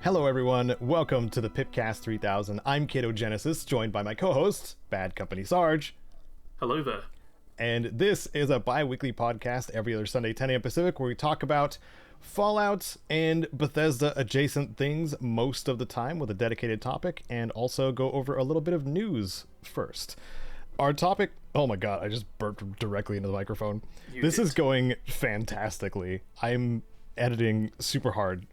Hello everyone, welcome to the PIPCAST 3000. I'm Caedo Genesis, joined by my co-host, Bad Company Sarge. Hello there. And this is a bi-weekly podcast every other Sunday, 10 a.m. Pacific, where we talk about Fallout and Bethesda adjacent things most of the time with a dedicated topic, and also go over a little bit of news first. Our topic, oh my god, I just burped directly into the microphone. This is going fantastically. I'm editing super hard.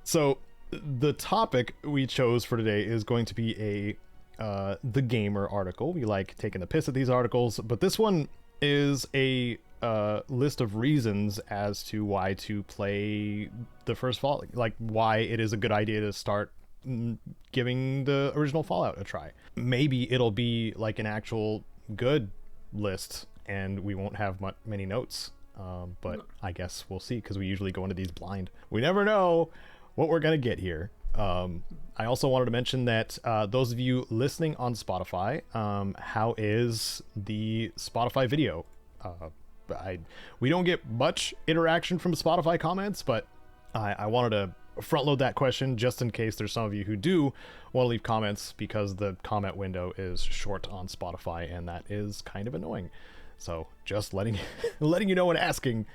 So the topic we chose for today is going to be a TheGamer article. We like taking the piss at these articles, but this one is a list of reasons as to why to play the first Fallout, like why it is a good idea to start giving the original Fallout a try. Maybe it'll be like an actual good list and we won't have many notes. But I guess we'll see, because we usually go into these blind. We never know what we're going to get here. I also wanted to mention that those of you listening on Spotify, how is the Spotify video? We don't get much interaction from Spotify comments, but I wanted to front load that question just in case there's some of you who do want to leave comments, because the comment window is short on Spotify, and that is kind of annoying. So just letting you know and asking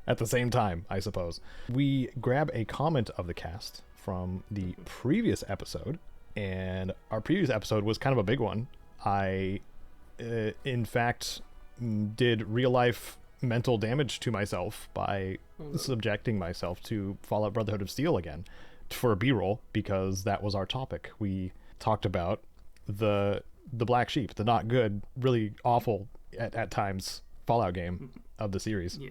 at the same time, I suppose. We grab a comment of the cast from the previous episode, and our previous episode was kind of a big one. I, in fact, did real-life mental damage to myself by subjecting myself to Fallout Brotherhood of Steel again for a B-roll, because that was our topic. We talked about the black sheep, the not good, really awful at times Fallout game of the series. Yeah.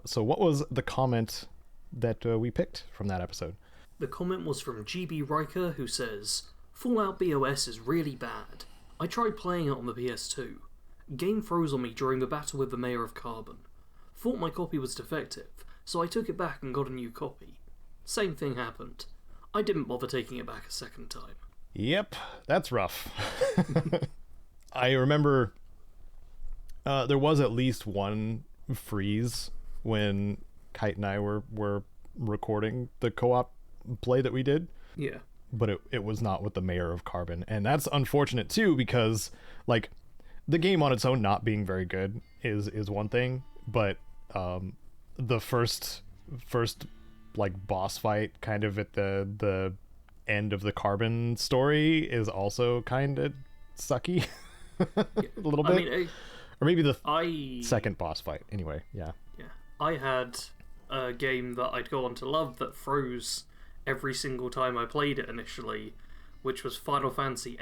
So what was the comment that we picked from that episode? The comment was from GB Riker, who says, Fallout BOS is really bad. I tried playing it on the PS2. Game froze on me during the battle with the Mayor of Carbon. Thought my copy was defective, so I took it back and got a new copy. Same thing happened. I didn't bother taking it back a second time. Yep, that's rough. I remember there was at least one freeze when Kite and I were recording the co-op play that we did. Yeah. But it was not with the Mayor of Carbon. And that's unfortunate too, because like the game on its own not being very good is one thing, but the first like boss fight kind of at the end of the Carbon story is also kind of sucky. A little bit. I mean, or maybe the second boss fight. Anyway, yeah. Yeah. I had a game that I'd go on to love that froze every single time I played it initially, which was Final Fantasy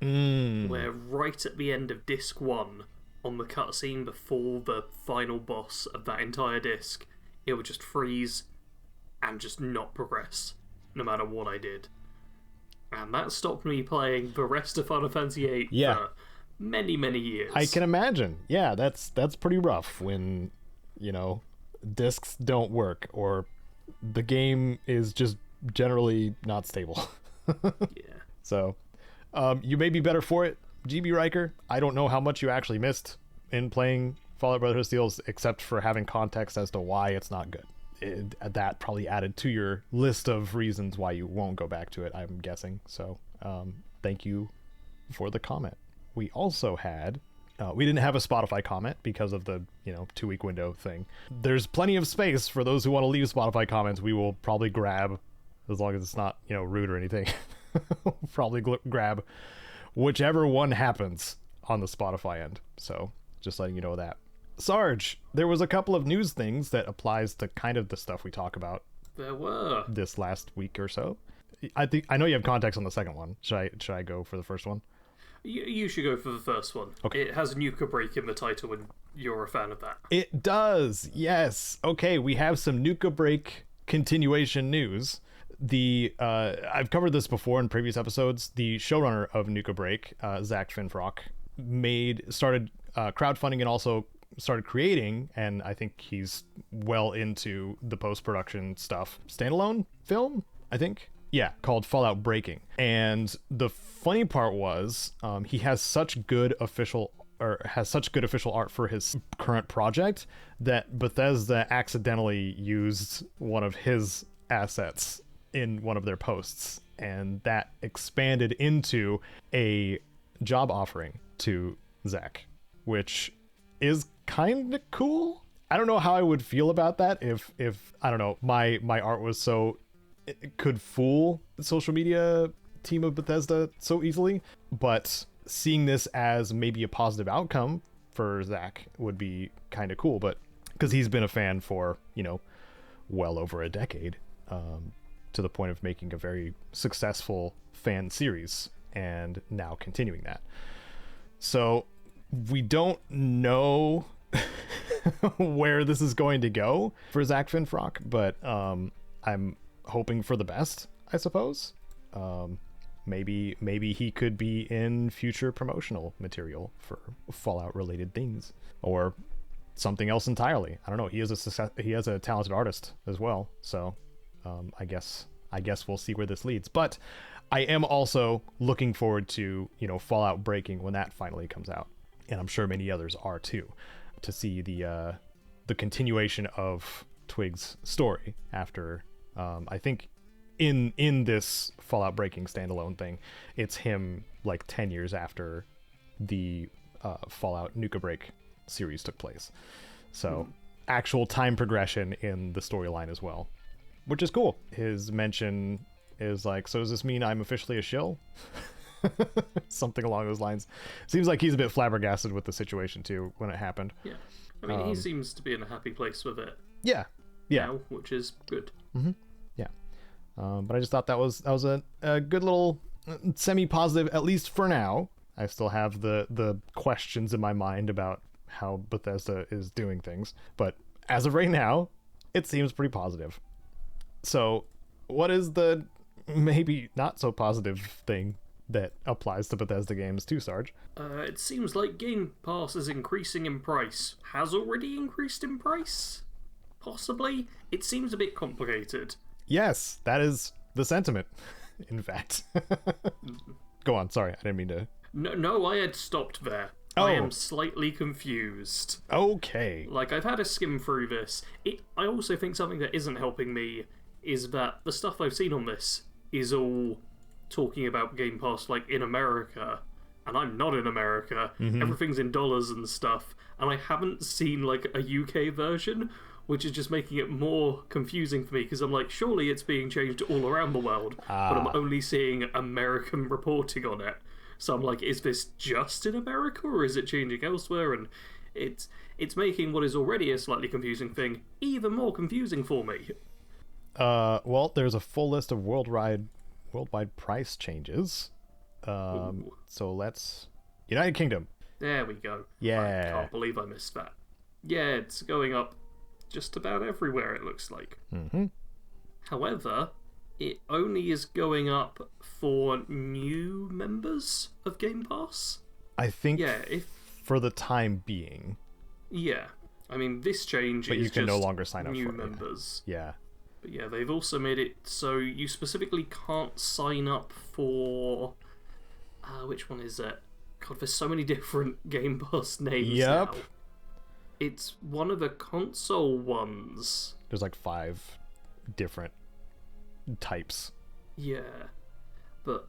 VIII. Where right at the end of Disc 1, on the cutscene before the final boss of that entire disc, it would just freeze and just not progress, no matter what I did. And that stopped me playing the rest of Final Fantasy VIII for many, many years. I can imagine. Yeah, that's pretty rough when, discs don't work or the game is just generally not stable. Yeah. So, you may be better for it, GB Riker. I don't know how much you actually missed in playing Fallout Brotherhood of Steel, except for having context as to why it's not good. That probably added to your list of reasons why you won't go back to it, I'm guessing. So, thank you for the comment. We also had, we didn't have a Spotify comment because of the, 2-week window thing. There's plenty of space for those who want to leave Spotify comments. We will probably grab, as long as it's not, rude or anything, probably grab whichever one happens on the Spotify end. So just letting you know that. Sarge, there was a couple of news things that applies to kind of the stuff we talk about. There were. This last week or so. I know you have context on the second one. Should I go for the first one? You should go for the first one. Okay. It has Nuka break in the title, and you're a fan of that. It does, yes. Okay, we have some Nuka break continuation news. I've covered this before in previous episodes. The showrunner of Nuka Break, Zach Finfrock, started crowdfunding and also started creating, and I think he's well into the post-production stuff, standalone film, I think. Yeah, called Fallout Breaking. And the funny part was, he has such good official art for his current project that Bethesda accidentally used one of his assets in one of their posts, and that expanded into a job offering to Zach, which is kind of cool. I don't know how I would feel about that if I don't know, my art was so it could fool the social media team of Bethesda so easily, but seeing this as maybe a positive outcome for Zach would be kind of cool. But because he's been a fan for, you know, well over a decade, to the point of making a very successful fan series and now continuing that. So we don't know where this is going to go for Zach Finfrock, but I'm hoping for the best, I suppose. Maybe he could be in future promotional material for Fallout related things, or something else entirely. I don't know. He has a talented artist as well, so I guess we'll see where this leads. But I am also looking forward to, you know, Fallout Breaking when that finally comes out, and I'm sure many others are too, to see the continuation of Twig's story after I think in this Fallout Breaking standalone thing, it's him like 10 years after the Fallout Nuka Break series took place. So actual time progression in the storyline as well, which is cool. His mention is like, so does this mean I'm officially a shill? Something along those lines. Seems like he's a bit flabbergasted with the situation too when it happened. Yeah, I mean, he seems to be in a happy place with it. Yeah. Now, which is good. Mm-hmm. Yeah. But I just thought that was a good little semi-positive, at least for now. I still have the questions in my mind about how Bethesda is doing things, but as of right now, it seems pretty positive. So, what is the maybe not so positive thing that applies to Bethesda games too, Sarge? It seems like Game Pass is increasing in price. Has already increased in price? Possibly? It seems a bit complicated. Yes, that is the sentiment, in fact. Go on, sorry, I didn't mean to... No, I had stopped there. Oh. I am slightly confused. Okay. Like, I've had a skim through this. I also think something that isn't helping me is that the stuff I've seen on this is all talking about Game Pass, like, in America, and I'm not in America. Mm-hmm. Everything's in dollars and stuff, and I haven't seen, like, a UK version, which is just making it more confusing for me, because I'm like, surely it's being changed all around the world, but I'm only seeing American reporting on it. So I'm like, is this just in America, or is it changing elsewhere? And it's making what is already a slightly confusing thing even more confusing for me. Well, there's a full list of worldwide price changes. So let's... United Kingdom. There we go. Yeah. I can't believe I missed that. Yeah, it's going up just about everywhere, it looks like. Mm-hmm. However, it only is going up for new members of Game Pass. I think for the time being. Yeah. I mean, this change but is you can just no longer sign up new for members. Yeah. But yeah, they've also made it so you specifically can't sign up for... which one is it? God, there's so many different Game Pass names now. It's one of the console ones. There's like 5 different types. Yeah, but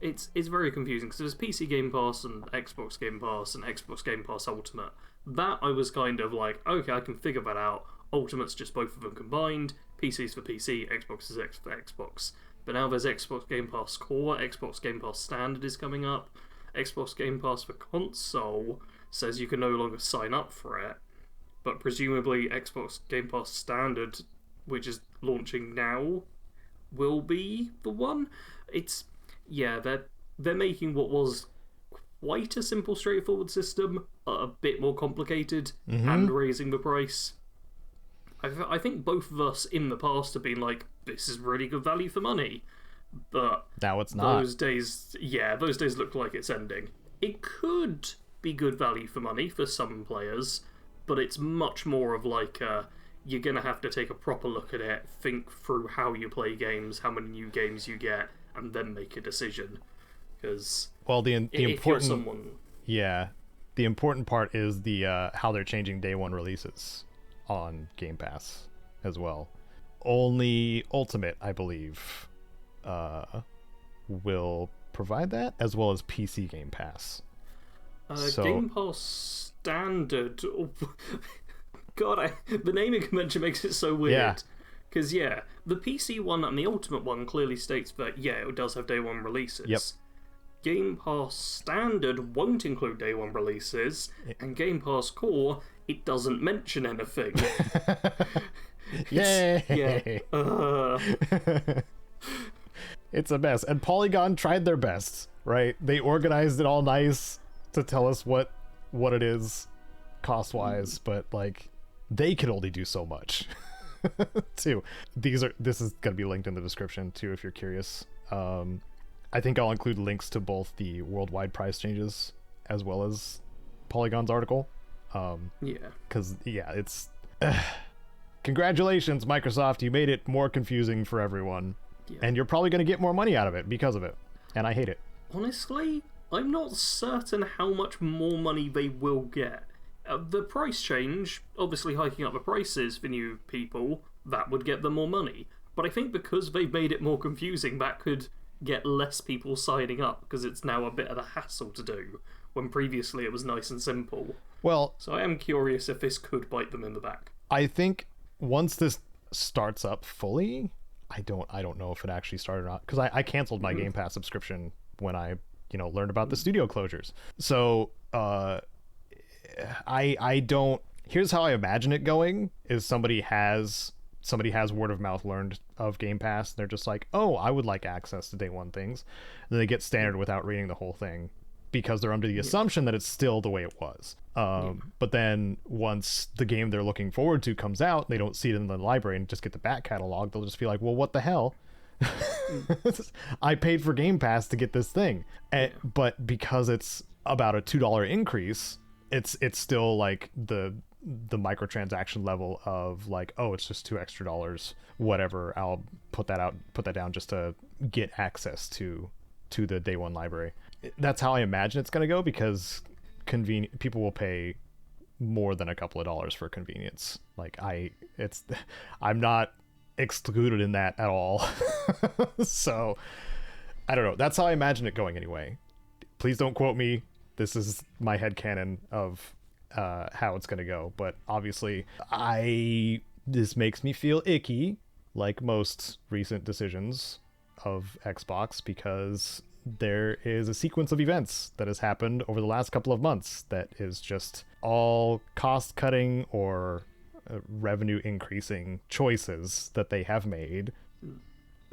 it's very confusing because there's PC Game Pass and Xbox Game Pass and Xbox Game Pass Ultimate. That I was kind of like, okay, I can figure that out. Ultimate's just both of them combined. PC's for PC, Xbox is for Xbox. But now there's Xbox Game Pass Core, Xbox Game Pass Standard is coming up. Xbox Game Pass for console says you can no longer sign up for it. But presumably Xbox Game Pass Standard, which is launching now, will be the one. They're making what was quite a simple, straightforward system a bit more complicated and raising the price. I think both of us in the past have been like, this is really good value for money. But now it's not. Those days look like it's ending. It could be good value for money for some players, but it's much more of like you're going to have to take a proper look at it, think through how you play games, how many new games you get, and then make a decision. Because the important someone... the important part is the how they're changing day one releases on Game Pass as well. only Ultimate, I believe, will provide that, as well as PC Game Pass. Game Pass Standard. God, the naming convention makes it so weird. Because, the PC one and the Ultimate one clearly states that, it does have day one releases. Yep. Game Pass Standard won't include day one releases, and Game Pass Core, it doesn't mention anything. Yay! It's a mess. And Polygon tried their best, right? They organized it all nice to tell us what it is cost-wise, but, like, they can only do so much. Too. This is going to be linked in the description, too, if you're curious. I think I'll include links to both the worldwide price changes as well as Polygon's article. Because, it's... congratulations, Microsoft. You made it more confusing for everyone. Yeah. And you're probably going to get more money out of it because of it. And I hate it. Honestly, I'm not certain how much more money they will get. The price change, obviously hiking up the prices for new people, that would get them more money. But I think because they've made it more confusing, that could get less people signing up, because it's now a bit of a hassle to do, when previously it was nice and simple. Well, so I am curious if this could bite them in the back. I think once this starts up fully, I don't know if it actually started or not, because I canceled my Game Pass subscription when I learned about the studio closures. So I don't. Here's how I imagine it going: is somebody has word of mouth learned of Game Pass. They're just like, oh, I would like access to day one things. And then they get standard without reading the whole thing, because they're under the assumption that it's still the way it was. But then once the game they're looking forward to comes out, they don't see it in the library and just get the back catalog. They'll just be like, well, what the hell? I paid for Game Pass to get this thing. But because it's about a $2 increase, it's still like the microtransaction level of like, oh, it's just $2 extra, whatever. I'll put that down just to get access to the day one library. That's how I imagine it's going to go, because people will pay more than a couple of dollars for convenience. Like I'm not excluded in that at all. So I don't know. That's how I imagine it going anyway. Please don't quote me. This is my headcanon of how it's going to go. But obviously this makes me feel icky, like most recent decisions of Xbox, because there is a sequence of events that has happened over the last couple of months that is just all cost cutting or revenue increasing choices that they have made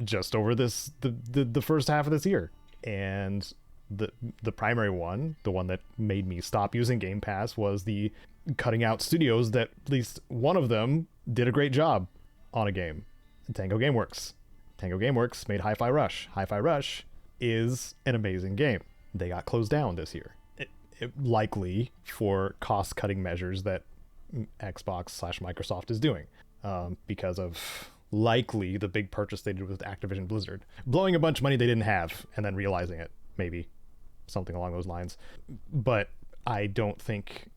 just over the first half of this year. And the primary one, the one that made me stop using Game Pass, was the cutting out studios that at least one of them did a great job on a game. Tango Gameworks made Hi-Fi Rush. Hi-Fi Rush is an amazing game. They got closed down this year, likely for cost-cutting measures that Xbox/Microsoft is doing, because of likely the big purchase they did with Activision Blizzard, blowing a bunch of money they didn't have and then realizing it, maybe something along those lines. But I don't think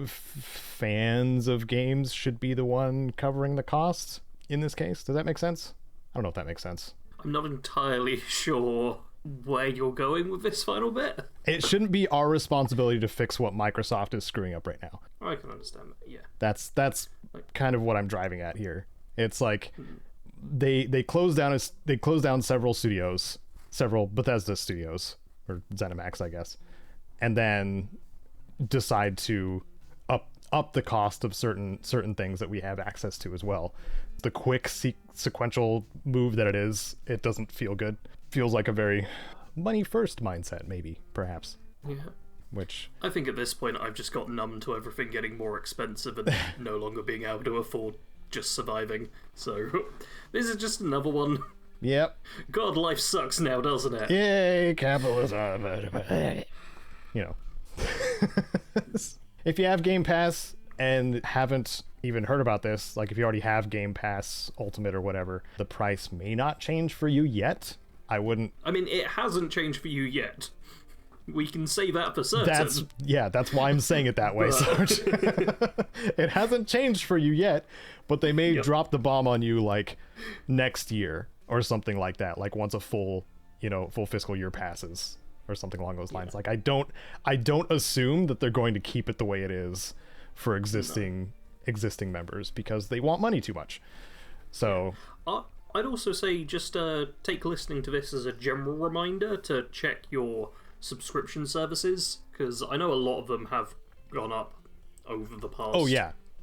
fans of games should be the one covering the costs in this case. Does that make sense? I don't know if that makes sense. I'm not entirely sure where you're going with this final bit. It shouldn't be our responsibility to fix what Microsoft is screwing up right now. I can understand that, yeah. That's kind of what I'm driving at here. It's like they closed down several studios, several Bethesda studios, or ZeniMax, I guess, and then decide to up the cost of certain things that we have access to as well. The quick sequential move that it doesn't feel good. Feels like a very money first mindset, maybe, perhaps. Yeah. Which I think at this point I've just got numb to everything getting more expensive and no longer being able to afford just surviving. So this is just another one. Yep. God, life sucks now, doesn't it? Yay, capitalism. If you have Game Pass and haven't even heard about this, like if you already have Game Pass Ultimate or whatever, the price may not change for you yet. I mean, it hasn't changed for you yet. We can say that for certain. That's why I'm saying it that way, Sarge. It hasn't changed for you yet, but they may drop the bomb on you like next year or something like that, like once a full fiscal year passes or something along those lines. Like I don't assume that they're going to keep it the way it is for existing members, because they want money too much. So I'd also say just take listening to this as a general reminder to check your subscription services, because I know a lot of them have gone up over the past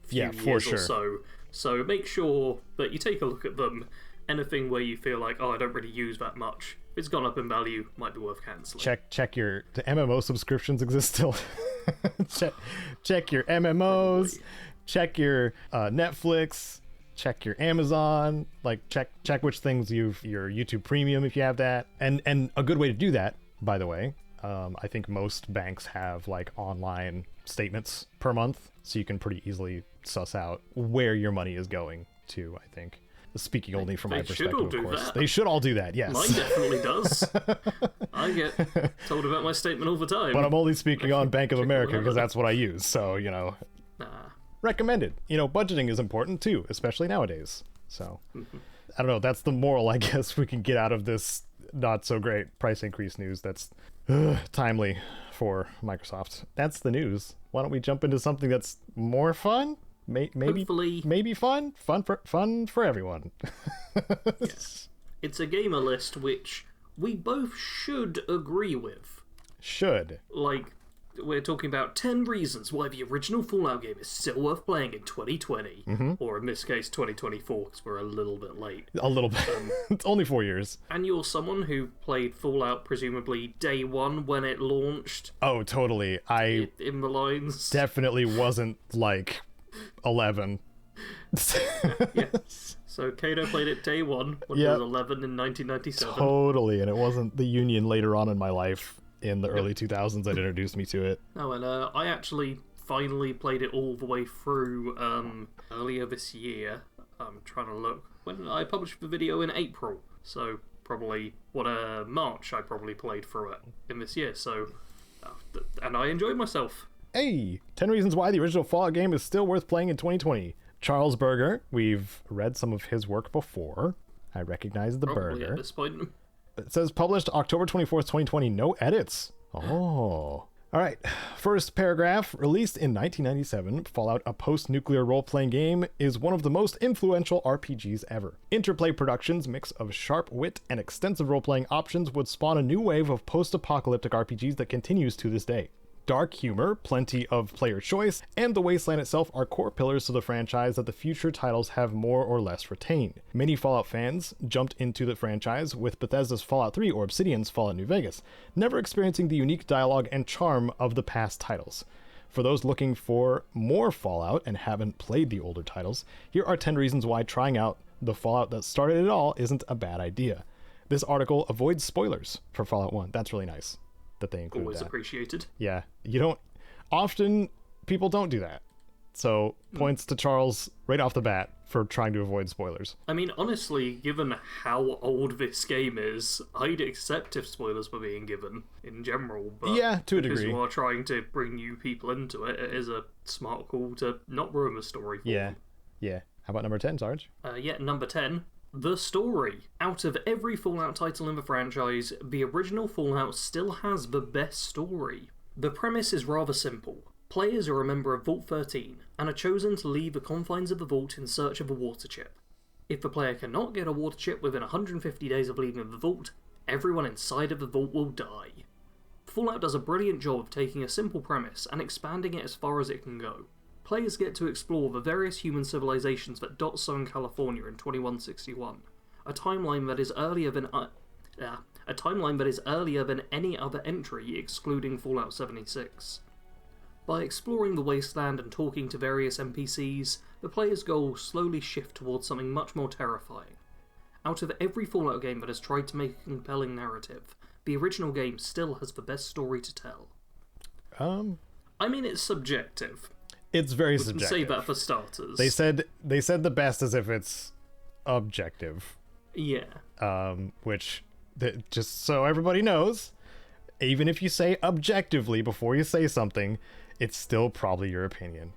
few years or so. So make sure that you take a look at them. Anything where you feel like, I don't really use that much, if it's gone up in value, might be worth cancelling. Check your MMO subscriptions exist still. check your MMOs. Probably. Check your Netflix. Check your Amazon. Like check which things your YouTube Premium if you have that. And a good way to do that, by the way, I think most banks have like online statements per month, so you can pretty easily suss out where your money is going to, I think. Speaking only from my perspective, of course. They should all do that, yes. Mine definitely does. I get told about my statement all the time. But I'm only speaking on Bank of America because that's what I use, so, recommended. Budgeting is important too, especially nowadays. So, I don't know, that's the moral, I guess, we can get out of this not so great price increase news that's timely for Microsoft. That's the news. Why don't we jump into something that's more fun? Maybe fun for everyone. Yes. It's a gamer list which we both should agree with. Like, we're talking about 10 reasons why the original Fallout game is still worth playing in 2020. Or in this case, 2024, because we're a little bit late. A little bit. It's only 4 years. And you're someone who played Fallout presumably day one when it launched. Oh, totally. I in the lines. Definitely wasn't like 11. Yes. So Caedo played it day one when he was 11 in 1997. Totally, and it wasn't the Union later on in my life in the early 2000s that introduced me to it. Oh, and I actually finally played it all the way through earlier this year. I'm trying to look. When I published the video in April, so probably March I probably played through it in this year. So, and I enjoyed myself. Hey, 10 reasons why the original Fallout game is still worth playing in 2020. Charles Berger, we've read some of his work before. I recognize the Probably Berger. At this point. It says published October 24th, 2020, no edits. Oh. All right, first paragraph. Released in 1997, Fallout, a post-nuclear role-playing game, is one of the most influential RPGs ever. Interplay Productions' mix of sharp wit and extensive role-playing options would spawn a new wave of post-apocalyptic RPGs that continues to this day. Dark humor, plenty of player choice, and the wasteland itself are core pillars to the franchise that the future titles have more or less retained. Many Fallout fans jumped into the franchise with Bethesda's Fallout 3 or Obsidian's Fallout New Vegas, never experiencing the unique dialogue and charm of the past titles. For those looking for more Fallout and haven't played the older titles, here are 10 reasons why trying out the Fallout that started it all isn't a bad idea. This article avoids spoilers for Fallout 1. That's really nice that they include Always that. appreciated. Yeah, often people don't do that. So points to Charles right off the bat for trying to avoid spoilers. I mean, honestly, given how old this game is, I'd accept if spoilers were being given in general. But yeah, to a degree. Because you are trying to bring new people into it, it is a smart call to not ruin the story for them. Yeah. How about number 10, Sarge? Number 10. The story. Out of every Fallout title in the franchise, the original Fallout still has the best story. The premise is rather simple. Players are a member of Vault 13, and are chosen to leave the confines of the vault in search of a water chip. If the player cannot get a water chip within 150 days of leaving the vault, everyone inside of the vault will die. Fallout does a brilliant job of taking a simple premise and expanding it as far as it can go. Players get to explore the various human civilizations that dot Southern California in 2161, a timeline that is earlier than any other entry excluding Fallout 76. By exploring the wasteland and talking to various NPCs, the player's goals slowly shift towards something much more terrifying. Out of every Fallout game that has tried to make a compelling narrative, the original game still has the best story to tell. I mean, it's subjective. It's very We can subjective. say that for starters. They said the best as if it's objective. Yeah. Which, just so everybody knows, even if you say objectively before you say something, it's still probably your opinion.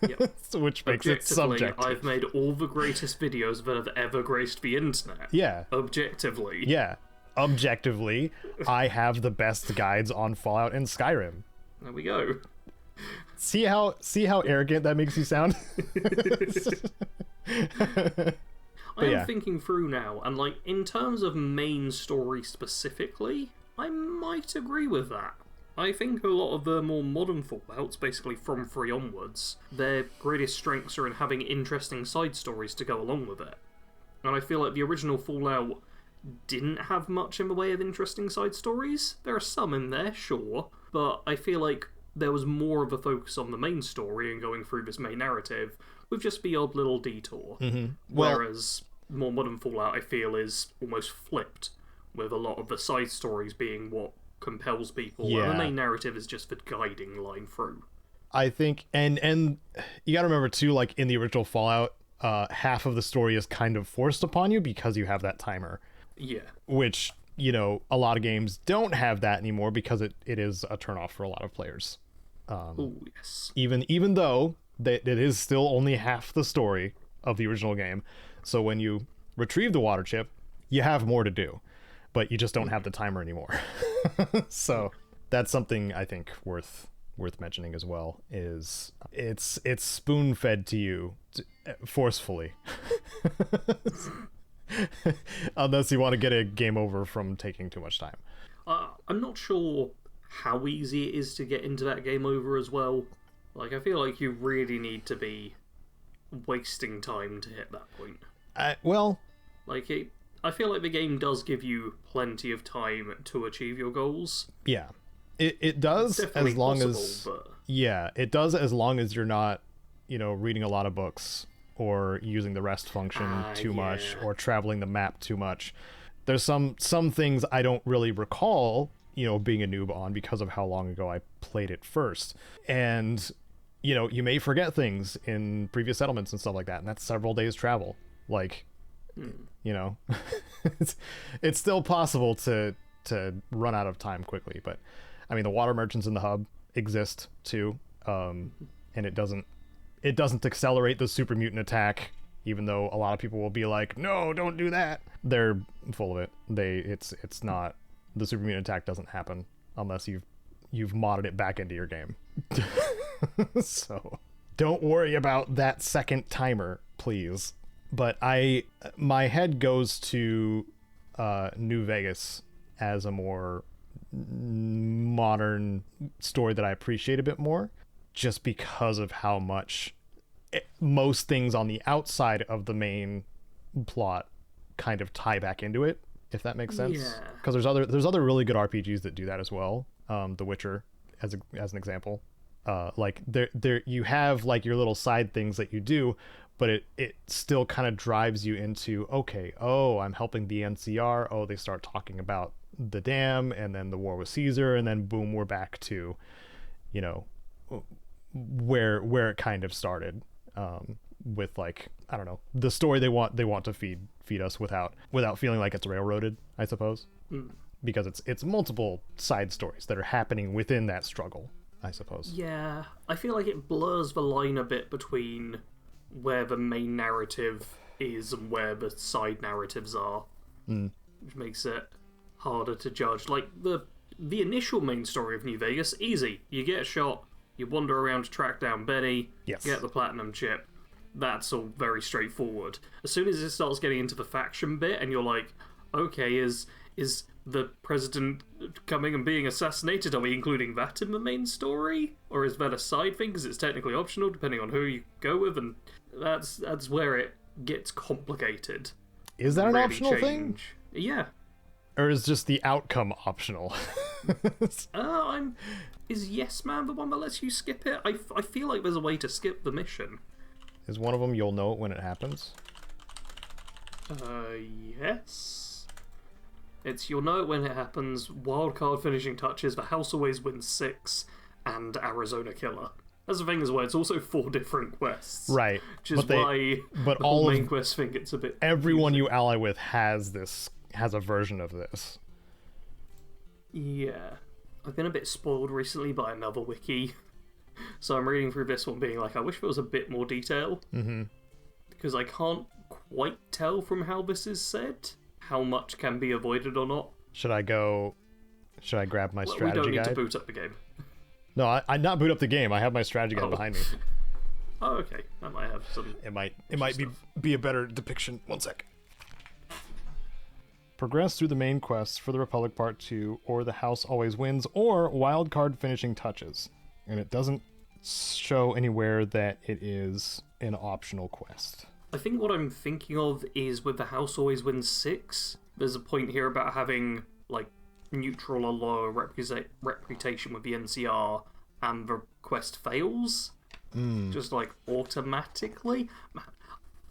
Yep. Which makes it subjective. I've made all the greatest videos that have ever graced the internet. Yeah. Objectively. Yeah. Objectively, I have the best guides on Fallout and Skyrim. There we go. See how arrogant that makes you sound? I am thinking through now, and like in terms of main story specifically, I might agree with that. I think a lot of the more modern Fallouts, basically from 3 onwards, their greatest strengths are in having interesting side stories to go along with it. And I feel like the original Fallout didn't have much in the way of interesting side stories. There are some in there, sure, but I feel like there was more of a focus on the main story and going through this main narrative with just the odd little detour. Mm-hmm. Whereas more modern Fallout, I feel, is almost flipped, with a lot of the side stories being what compels people, and the main narrative is just the guiding line through. I think, and you gotta remember too, like in the original Fallout, half of the story is kind of forced upon you because you have that timer. Yeah. Which, you know, a lot of games don't have that anymore because it is a turnoff for a lot of players. Oh, yes. Even though it is still only half the story of the original game. So when you retrieve the water chip, you have more to do, but you just don't have the timer anymore. So that's something I think worth mentioning as well, is it's spoon-fed to you forcefully. Unless you want to get a game over from taking too much time. I'm not sure how easy it is to get into that game over as well. Like, I feel like you really need to be wasting time to hit that point. I feel like the game does give you plenty of time to achieve your goals. Yeah, it does, as long it does as long as you're not, you know, reading a lot of books or using the rest function too much or traveling the map too much. There's some things I don't really recall, you know, being a noob on because of how long ago I played it first. And, you know, you may forget things in previous settlements and stuff like that, and that's several days travel. Like, you know, it's still possible to run out of time quickly. But I mean, the water merchants in the hub exist too, and it doesn't accelerate the super mutant attack, even though a lot of people will be like, no, don't do that. They're full of it. It's not, the super mutant attack doesn't happen unless you've modded it back into your game. So don't worry about that second timer, please. But my head goes to New Vegas as a more modern story that I appreciate a bit more, just because of how much most things on the outside of the main plot kind of tie back into it, if that makes sense. Yeah. Because there's other really good RPGs that do that as well. The Witcher, as an example. Like there you have like your little side things that you do, but it still kind of drives you into, okay, I'm helping the NCR. Oh, they start talking about the dam and then the war with Caesar, and then boom, we're back to, you know, where it kind of started, with, like, I don't know, the story they want to feed us without feeling like it's railroaded, I suppose. Because it's multiple side stories that are happening within that struggle, I suppose. Yeah, I feel like it blurs the line a bit between where the main narrative is and where the side narratives are, which makes it harder to judge. Like, the initial main story of New Vegas, easy. You get shot, you wander around to track down Benny, get the platinum chip. That's all very straightforward. As soon as it starts getting into the faction bit and you're like, okay, is the president coming and being assassinated? Are we including that in the main story? Or is that a side thing because it's technically optional depending on who you go with? And that's where it gets complicated. Is that an optional thing? Yeah. Or is just the outcome optional? Is Yes Man the one that lets you skip it? I feel like there's a way to skip the mission. Is one of them you'll know it when it happens? Yes. It's you'll know it when it happens, wildcard finishing touches, the house always wins 6, and Arizona Killer. That's the thing as well, it's also 4 different quests. Right. Which is why the whole main quest thing gets a bit everyone confusing. you ally with has a version of this. Yeah. I've been a bit spoiled recently by another wiki. So I'm reading through this one being like, I wish there was a bit more detail. Mm-hmm. Because I can't quite tell from how this is said how much can be avoided or not. Should I grab my strategy guide? We don't need to boot up the game. No, I not boot up the game. I have my strategy guide behind me. Oh, okay. That might have some... It might be a better depiction. One sec. Progress through the main quests for the Republic Part 2, or The House Always Wins, or Wildcard Finishing Touches. And it doesn't show anywhere that it is an optional quest. I think what I'm thinking of is with The House Always Wins 6, there's a point here about having, like, neutral or lower reputation with the NCR, and the quest fails. Just, like, automatically.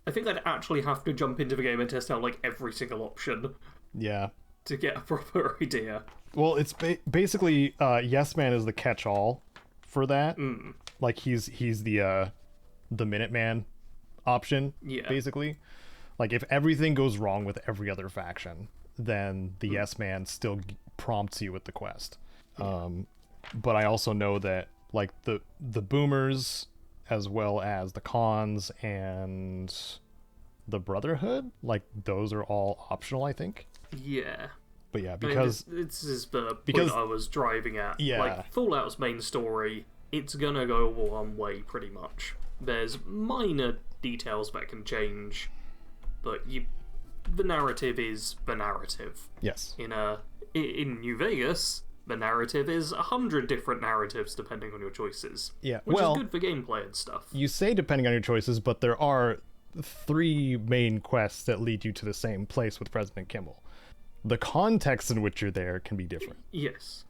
I think I'd actually have to jump into the game and test out, like, every single option. Yeah. To get a proper idea. Well, it's basically Yes Man is the catch-all for that. Like, he's the Minuteman option, basically. Like, if everything goes wrong with every other faction, then the Yes Man still prompts you with the quest. But I also know that, like, the boomers, as well as the cons and the Brotherhood, like, those are all optional, I think. Yeah. But yeah, because... I mean, this is the point I was driving at. Yeah. Like, Fallout's main story, it's gonna go one way, pretty much. There's minor details that can change, but the narrative is the narrative. Yes. In New Vegas, the narrative is 100 different narratives depending on your choices. Yeah, which is good for gameplay and stuff. You say depending on your choices, but there are 3 main quests that lead you to the same place with President Kimball. The context in which you're there can be different. Yes.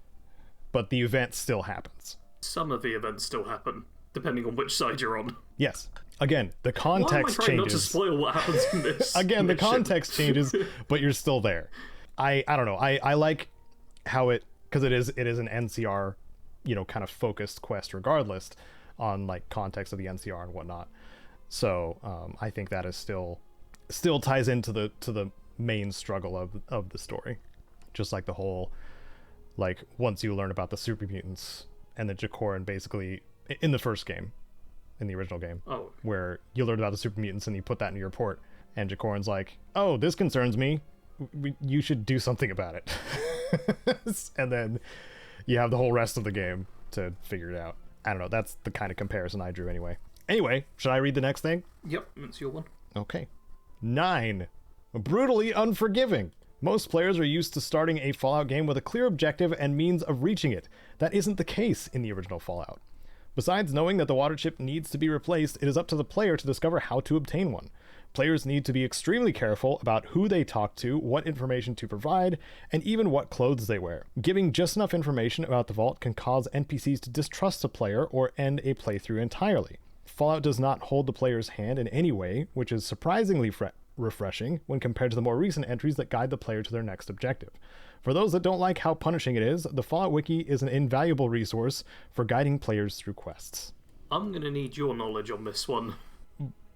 But the event still happens. Some of the events still happen, depending on which side you're on. Yes. Again, the context Why am I trying changes. Not to spoil what happens in this. Again, the context changes, but you're still there. I don't know. I like how it, because it is an NCR, kind of focused quest regardless on, like, context of the NCR and whatnot. So I think that is still ties into the main struggle of the story. Just like the whole, like, once you learn about the super mutants and the Jacoran, basically in the first game, in the original game, where you learn about the super mutants and you put that in your report, and Jacoran's like, oh, this concerns me, you should do something about it. And then you have the whole rest of the game to figure it out. I don't know, that's the kind of comparison I drew anyway. Anyway, should I read the next thing? Yep, it's your one. Okay. 9. Brutally unforgiving. Most players are used to starting a Fallout game with a clear objective and means of reaching it. That isn't the case in the original Fallout. Besides knowing that the water chip needs to be replaced, it is up to the player to discover how to obtain one. Players need to be extremely careful about who they talk to, what information to provide, and even what clothes they wear. Giving just enough information about the vault can cause NPCs to distrust a player or end a playthrough entirely. Fallout does not hold the player's hand in any way, which is surprisingly refreshing when compared to the more recent entries that guide the player to their next objective. For those that don't like how punishing it is, the Fallout Wiki is an invaluable resource for guiding players through quests. I'm going to need your knowledge on this one.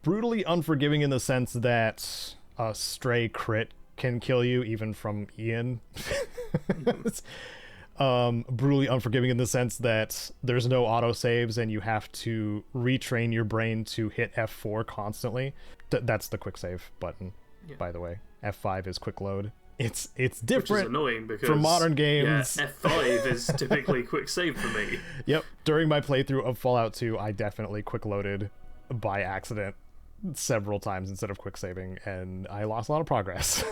Brutally unforgiving in the sense that a stray crit can kill you, even from Ian. Brutally unforgiving in the sense that there's no autosaves and you have to retrain your brain to hit F4 constantly. That's the quick save button, by the way. F5 is quick load. It's different. Which is annoying because from modern games. Yeah, F5 is typically quick save for me. Yep. During my playthrough of Fallout 2, I definitely quick loaded by accident several times instead of quick saving, and I lost a lot of progress.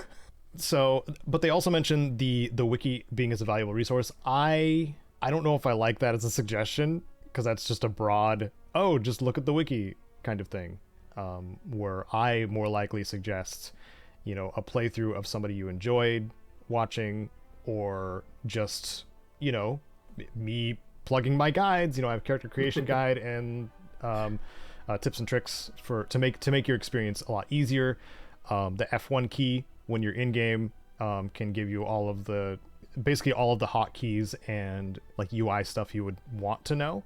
So, but they also mentioned the wiki being as a valuable resource. I don't know if I like that as a suggestion, because that's just a broad, just look at the wiki kind of thing. Where I more likely suggest, a playthrough of somebody you enjoyed watching, or just, me plugging my guides. I have a character creation guide and tips and tricks to make your experience a lot easier. The F1 key when you're in game can give you basically all of the hotkeys and like UI stuff you would want to know,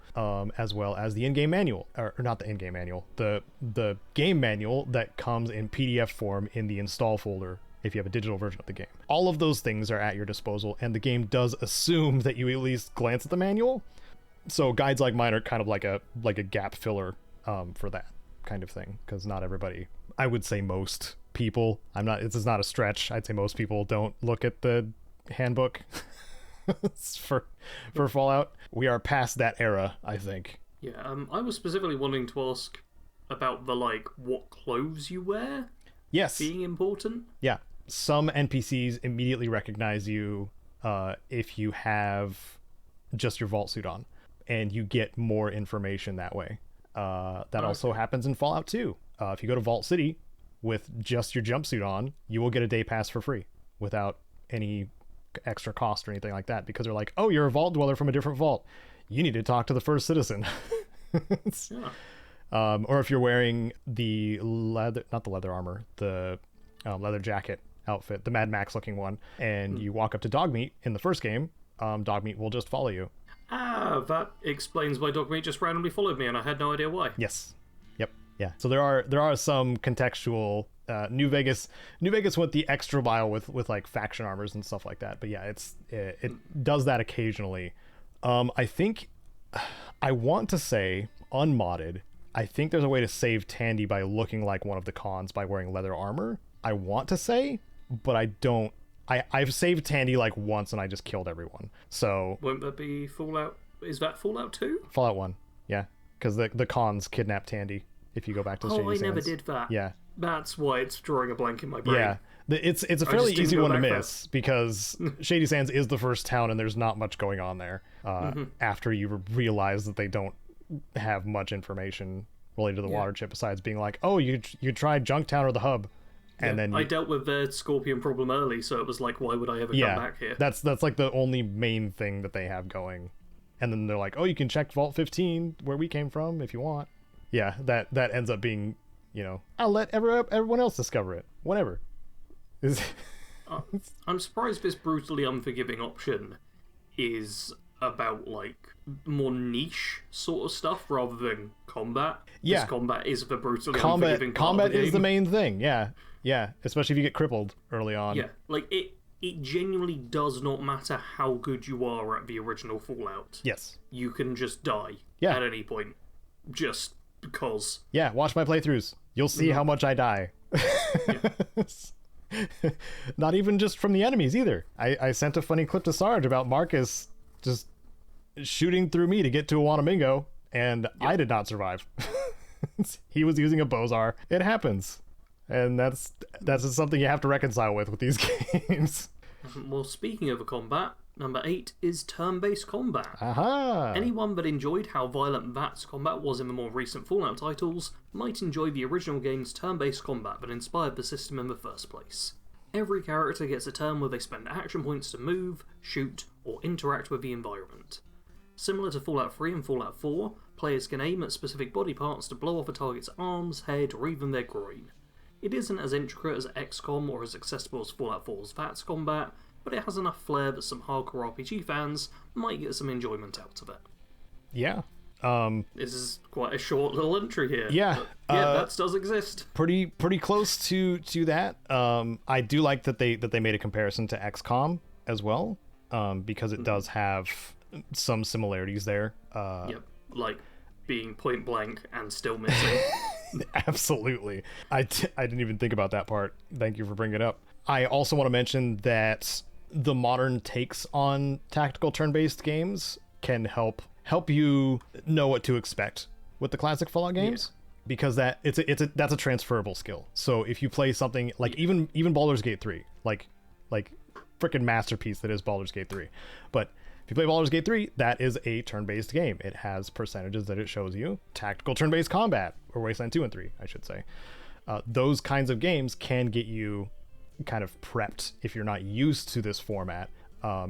as well as the in-game manual, or not the in-game manual, the game manual that comes in PDF form in the install folder if you have a digital version of the game. All of those things are at your disposal, and the game does assume that you at least glance at the manual. So guides like mine are kind of like a gap filler for that kind of thing, because not everybody, I would say most people, this is not a stretch, I'd say most people don't look at the handbook for Fallout. We are past that era, I think. Yeah, I was specifically wanting to ask about the, what clothes you wear. Yes. Being important. Yeah. Some NPCs immediately recognize you if you have just your vault suit on, and you get more information that way. That also happens in Fallout 2. If you go to Vault City with just your jumpsuit on, you will get a day pass for free without any extra cost or anything like that, because they're like, oh, you're a vault dweller from a different vault. You need to talk to the first citizen. Or if you're wearing the leather armor, the leather jacket outfit, the Mad Max looking one, and you walk up to Dogmeat in the first game, Dogmeat will just follow you. Ah, that explains why Dogmeat just randomly followed me, and I had no idea why. Yes. Yep. Yeah. So there are some contextual New Vegas went the extra mile with like faction armors and stuff like that. But yeah, it does that occasionally. I think I want to say unmodded. I think there's a way to save Tandy by looking like one of the cons by wearing leather armor. I want to say, but I don't. I've saved Tandy like once and I just killed everyone. So won't that be Fallout? Is that Fallout 2? Fallout 1, yeah, because the cons kidnap Tandy if you go back to the Shady Sands. Never did that. Yeah, that's why it's drawing a blank in my brain. Yeah, it's a fairly easy one to miss because Shady Sands is the first town and there's not much going on there. After you realize that they don't have much information related to the water chip besides being like, oh, you tried Junktown or the hub. And then I dealt with the Scorpion problem early, so it was like, why would I ever come back here? That's like the only main thing that they have going. And then they're like, oh, you can check Vault 15 where we came from if you want. Yeah, that ends up being, I'll let everyone else discover it. Whatever. I'm surprised this brutally unforgiving option is about more niche sort of stuff rather than combat. Yeah, combat is the brutally unforgiving part combat of the game. is the main thing. Yeah, especially if you get crippled early on. Yeah, it genuinely does not matter how good you are at the original Fallout. Yes, you can just die at any point, just because. Yeah, watch my playthroughs. You'll see how much I die. Not even just from the enemies either. I sent a funny clip to Sarge about Marcus just shooting through me to get to a Wanamingo, and I did not survive. He was using a Bozar. It happens. And that's just something you have to reconcile with these games. Well, speaking of a combat, number 8 is turn-based combat. Aha! Anyone that enjoyed how violent that combat was in the more recent Fallout titles might enjoy the original game's turn-based combat that inspired the system in the first place. Every character gets a turn where they spend action points to move, shoot, or interact with the environment. Similar to Fallout 3 and Fallout 4, players can aim at specific body parts to blow off a target's arms, head, or even their groin. It isn't as intricate as XCOM or as accessible as Fallout 4's VATS combat, but it has enough flair that some hardcore RPG fans might get some enjoyment out of it. Yeah. This is quite a short little entry here. Yeah. That does exist. Pretty close to that. I do like that they made a comparison to XCOM as well, because it does have some similarities there. Like being point blank and still missing. Absolutely. I didn't even think about that part. Thank you for bringing it up. I also want to mention that the modern takes on tactical turn-based games can help you know what to expect with the classic Fallout games, because that's a transferable skill. So if you play something like even Baldur's Gate 3, like freaking masterpiece that is Baldur's Gate 3, but if you play Baldur's Gate 3, that is a turn-based game. It has percentages that it shows you. Tactical turn-based combat, or Wasteland 2 and 3, I should say. Those kinds of games can get you kind of prepped if you're not used to this format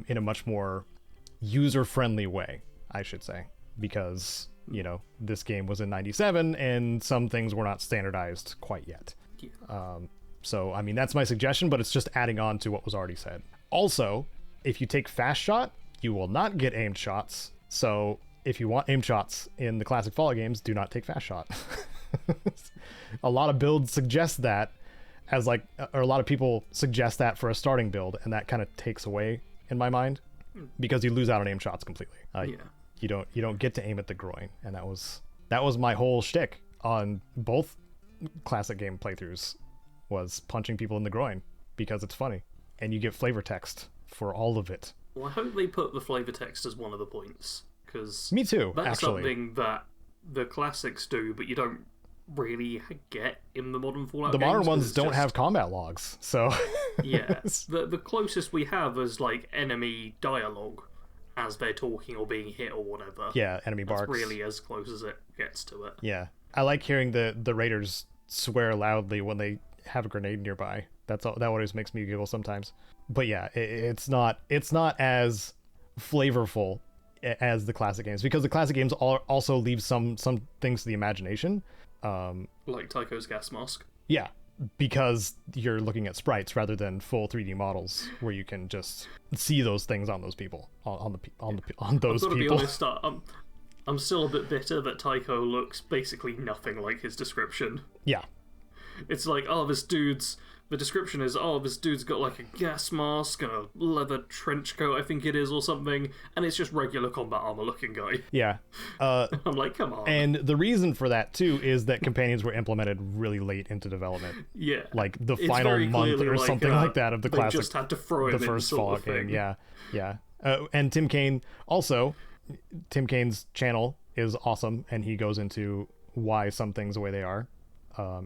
in a much more user-friendly way, I should say. Because, this game was in 97 and some things were not standardized quite yet. So, I mean, that's my suggestion, but it's just adding on to what was already said. Also, if you take Fast Shot, you will not get aimed shots. So if you want aimed shots in the classic Fallout games, do not take Fast Shot. A lot of builds suggest that as like, or a lot of people suggest that for a starting build, and that kind of takes away in my mind because you lose out on aim shots completely. You don't get to aim at the groin, and that was my whole shtick on both classic game playthroughs, was punching people in the groin because it's funny, and you get flavor text for all of it. Well, I hope they put the flavor text as one of the points, because me too. That's actually something that the classics do, but you don't really get in the modern Fallout. The games, modern ones don't have combat logs, so yeah. The closest we have is like enemy dialogue as they're talking or being hit or whatever. Yeah, enemy barks. That's really as close as it gets to it. Yeah, I like hearing the raiders swear loudly when they have a grenade nearby. That always makes me giggle sometimes. But yeah, it's not as flavorful as the classic games, because the classic games also leave some things to the imagination. Like Tycho's gas mask. Yeah, because you're looking at sprites rather than full 3D models where you can just see those things on those people, on those I've got to people. be honest, I'm still a bit bitter that Tycho looks basically nothing like his description. Yeah. It's like, the description is, this dude's got like a gas mask and a leather trench coat, I think it is, or something, and it's just regular combat armor looking guy. Yeah. I'm like, come on. And the reason for that, too, is that companions were implemented really late into development. Yeah. Like the It's final very month or clearly something like that of the classic. They just had to throw him the first in sort Fallout of thing. game. Yeah. And Tim Kaine, also, Tim Kaine's channel is awesome, and he goes into why some things the way they are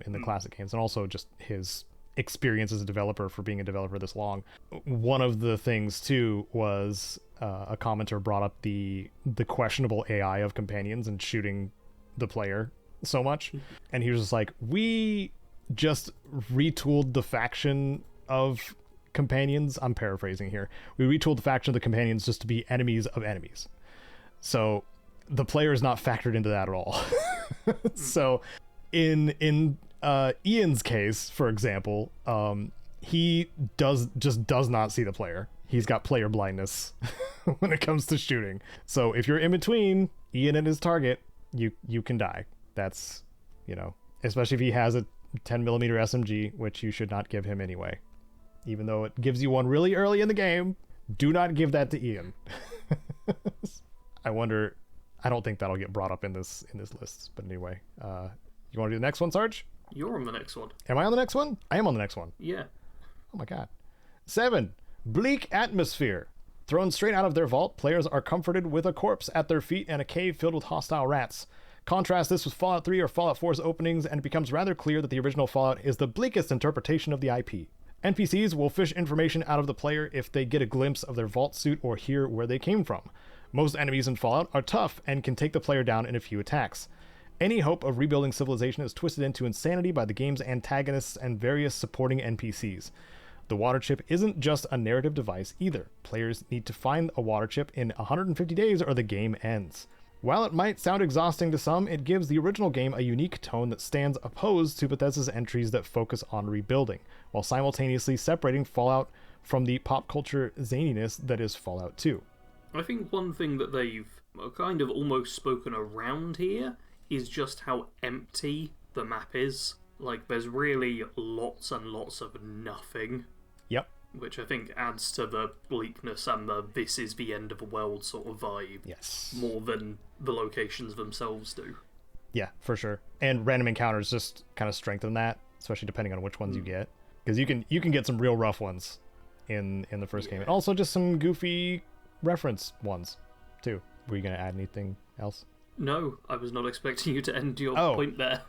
in the classic games, and also just his experience as a developer for being a developer this long. One of the things too was a commenter brought up the questionable AI of companions and shooting the player so much, and he was just like, we just retooled the faction of companions. I'm paraphrasing here. We retooled the faction of the companions just to be enemies of enemies, so the player is not factored into that at all. So in Ian's case, for example, he does not see the player. He's got player blindness when it comes to shooting. So if you're in between Ian and his target, you can die. That's, especially if he has a 10mm SMG, which you should not give him anyway. Even though it gives you one really early in the game, do not give that to Ian. I don't think that'll get brought up in this list. But anyway, you want to do the next one, Sarge? You're on the next one. Am I on the next one? I am on the next one. Yeah. Oh my god. 7. Bleak atmosphere. Thrown straight out of their vault, players are comforted with a corpse at their feet and a cave filled with hostile rats. Contrast this with Fallout 3 or Fallout 4's openings, and it becomes rather clear that the original Fallout is the bleakest interpretation of the IP. NPCs will fish information out of the player if they get a glimpse of their vault suit or hear where they came from. Most enemies in Fallout are tough and can take the player down in a few attacks. Any hope of rebuilding civilization is twisted into insanity by the game's antagonists and various supporting NPCs. The water chip isn't just a narrative device either. Players need to find a water chip in 150 days or the game ends. While it might sound exhausting to some, it gives the original game a unique tone that stands opposed to Bethesda's entries that focus on rebuilding, while simultaneously separating Fallout from the pop culture zaniness that is Fallout 2. I think one thing that they've kind of almost spoken around here is just how empty the map is. Like, there's really lots and lots of nothing. Yep. Which I think adds to the bleakness and the this is the end of the world sort of vibe. Yes. More than the locations themselves do. Yeah, for sure. And random encounters just kind of strengthen that, especially depending on which ones you get. Because you can get some real rough ones in the first game. And also just some goofy reference ones, too. Were you going to add anything else? No, I was not expecting you to end your point there.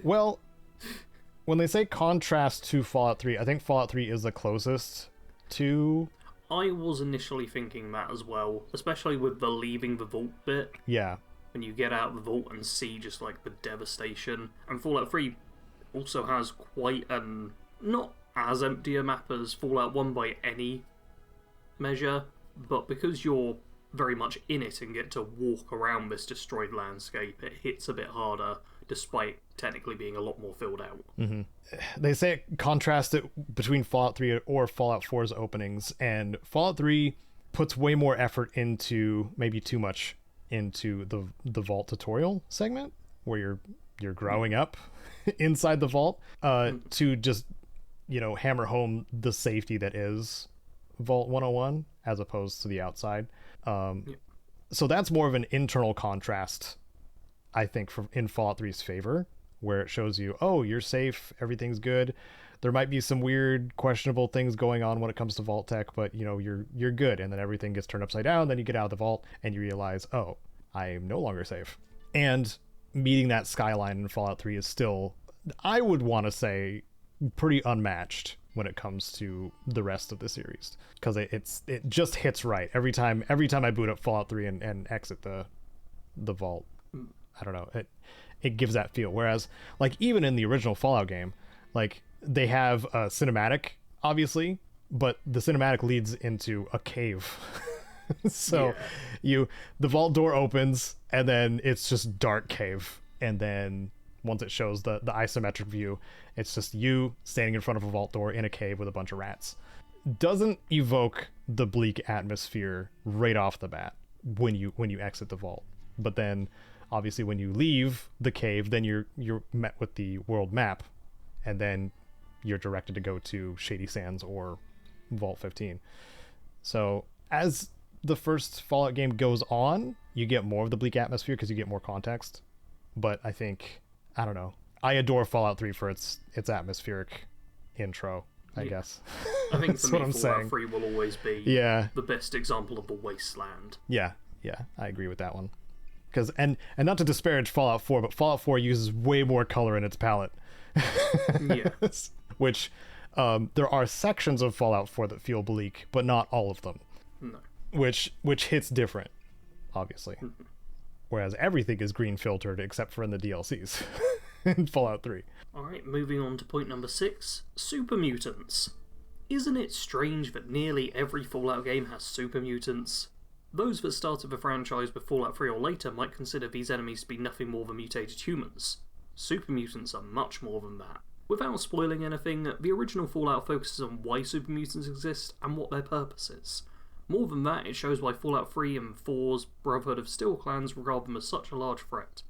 Well, when they say contrast to Fallout 3, I think Fallout 3 is the closest to... I was initially thinking that as well, especially with the leaving the vault bit. Yeah. When you get out of the vault and see just like the devastation. And Fallout 3 also has quite an... not as empty a map as Fallout 1 by any measure, but because you're very much in it and get to walk around this destroyed landscape, it hits a bit harder, despite technically being a lot more filled out. Mm-hmm. They say contrast it between Fallout 3 or Fallout 4's openings, and Fallout 3 puts way more effort into, maybe too much, into the vault tutorial segment, where you're growing up inside the vault, to just hammer home the safety that is Vault 101 as opposed to the outside. So that's more of an internal contrast, I think, in Fallout 3's favor, where it shows you, oh, you're safe, everything's good. There might be some weird, questionable things going on when it comes to vault tech, but you're good. And then everything gets turned upside down. Then you get out of the vault and you realize, oh, I'm no longer safe. And meeting that skyline in Fallout 3 is still, I would want to say, pretty unmatched when it comes to the rest of the series, because it just hits right every time I boot up Fallout 3 and exit the vault. I don't know, it gives that feel. Whereas, like, even in the original Fallout game, like, they have a cinematic, obviously, but the cinematic leads into a cave. So the vault door opens and then it's just dark cave, and then once it shows the isometric view, it's just you standing in front of a vault door in a cave with a bunch of rats. Doesn't evoke the bleak atmosphere right off the bat when you exit the vault. But then obviously when you leave the cave, then you're met with the world map, and then you're directed to go to Shady Sands or Vault 15. So as the first Fallout game goes on, you get more of the bleak atmosphere because you get more context. But I think, I don't know, I adore Fallout 3 for its atmospheric intro, I guess. I think for me, Fallout 3 will always be the best example of a wasteland. Yeah, I agree with that one. Because and not to disparage Fallout 4, but Fallout 4 uses way more color in its palette. Which there are sections of Fallout 4 that feel bleak, but not all of them. No. Which hits different, obviously. Mm-hmm. Whereas everything is green filtered except for in the DLCs in Fallout 3. Alright, moving on to point number 6, super mutants. Isn't it strange that nearly every Fallout game has super mutants? Those that started the franchise with Fallout 3 or later might consider these enemies to be nothing more than mutated humans. Super mutants are much more than that. Without spoiling anything, the original Fallout focuses on why super mutants exist and what their purpose is. More than that, it shows why Fallout 3 and 4's Brotherhood of Steel clans regard them as such a large threat.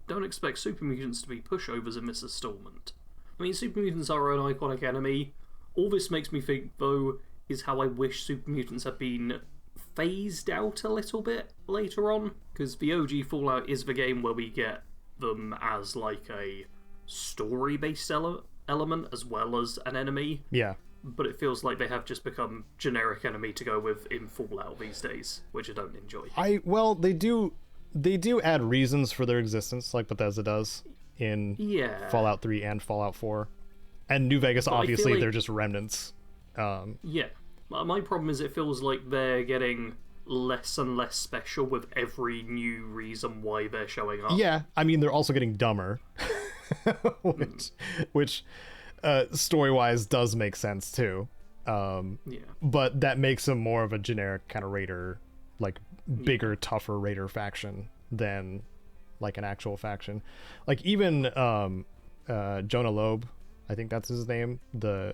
Don't expect super mutants to be pushovers in this installment. I mean, super mutants are an iconic enemy. All this makes me think, though, is how I wish super mutants had been phased out a little bit later on, because the OG Fallout is the game where we get them as like a story-based element as well as an enemy. Yeah. But it feels like they have just become generic enemy to go with in Fallout these days, which I don't enjoy. Well, they do add reasons for their existence, like Bethesda does in Fallout 3 and Fallout 4. And New Vegas, obviously, like, they're just remnants. Yeah. My problem is it feels like they're getting less and less special with every new reason why they're showing up. Yeah, I mean, they're also getting dumber, which story-wise does make sense too. But that makes them more of a generic kind of raider, like bigger, tougher raider faction than like an actual faction. Like even Jonah Loeb, I think that's his name, the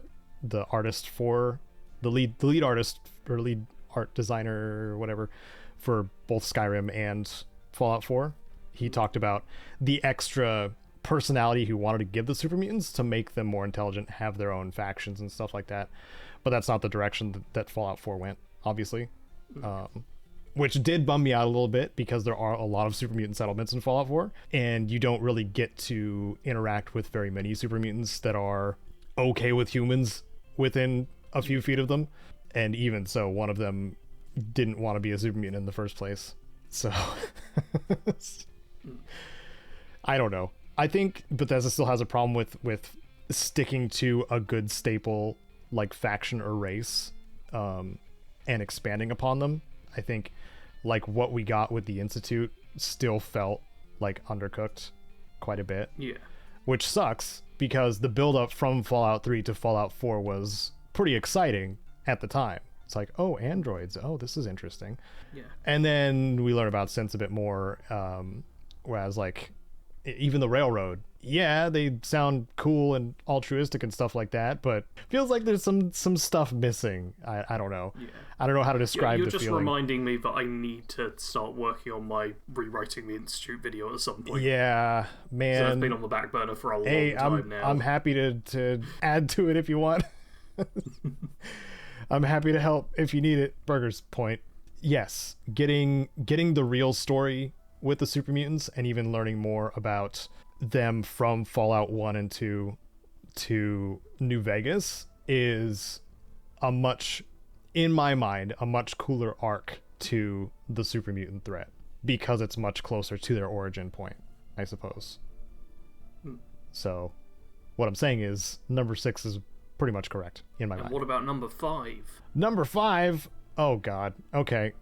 artist for the lead artist or lead art designer or whatever for both Skyrim and Fallout 4. He talked about the extra personality he wanted to give the super mutants to make them more intelligent, have their own factions and stuff like that. But that's not the direction that Fallout 4 went, obviously. Which did bum me out a little bit because there are a lot of super mutant settlements in Fallout 4, and you don't really get to interact with very many super mutants that are okay with humans within a few feet of them. And even so, one of them didn't want to be a super mutant in the first place. So I don't know. I think Bethesda still has a problem with sticking to a good staple like faction or race, and expanding upon them. I think like what we got with the Institute still felt like undercooked quite a bit. Yeah. Which sucks because the build up from Fallout 3 to Fallout 4 was pretty exciting at the time. It's like, oh, androids. Oh, this is interesting. Yeah. And then we learn about synths a bit more, whereas like even the railroad, yeah, they sound cool and altruistic and stuff like that, but feels like there's some stuff missing. I don't know. Yeah. I don't know how to describe the feeling. You're just reminding me that I need to start working on my rewriting the Institute video at some point. Yeah, man. So that's been on the back burner for a long time now. I'm happy to add to it if you want. I'm happy to help if you need it. Burger's point. Yes, getting the real story with the super mutants and even learning more about them from Fallout 1 and 2 to New Vegas is a much, in my mind, a much cooler arc to the super mutant threat because it's much closer to their origin point, I suppose. So what I'm saying is number 6 is pretty much correct in my mind. What about number 5? Number 5, oh god, okay.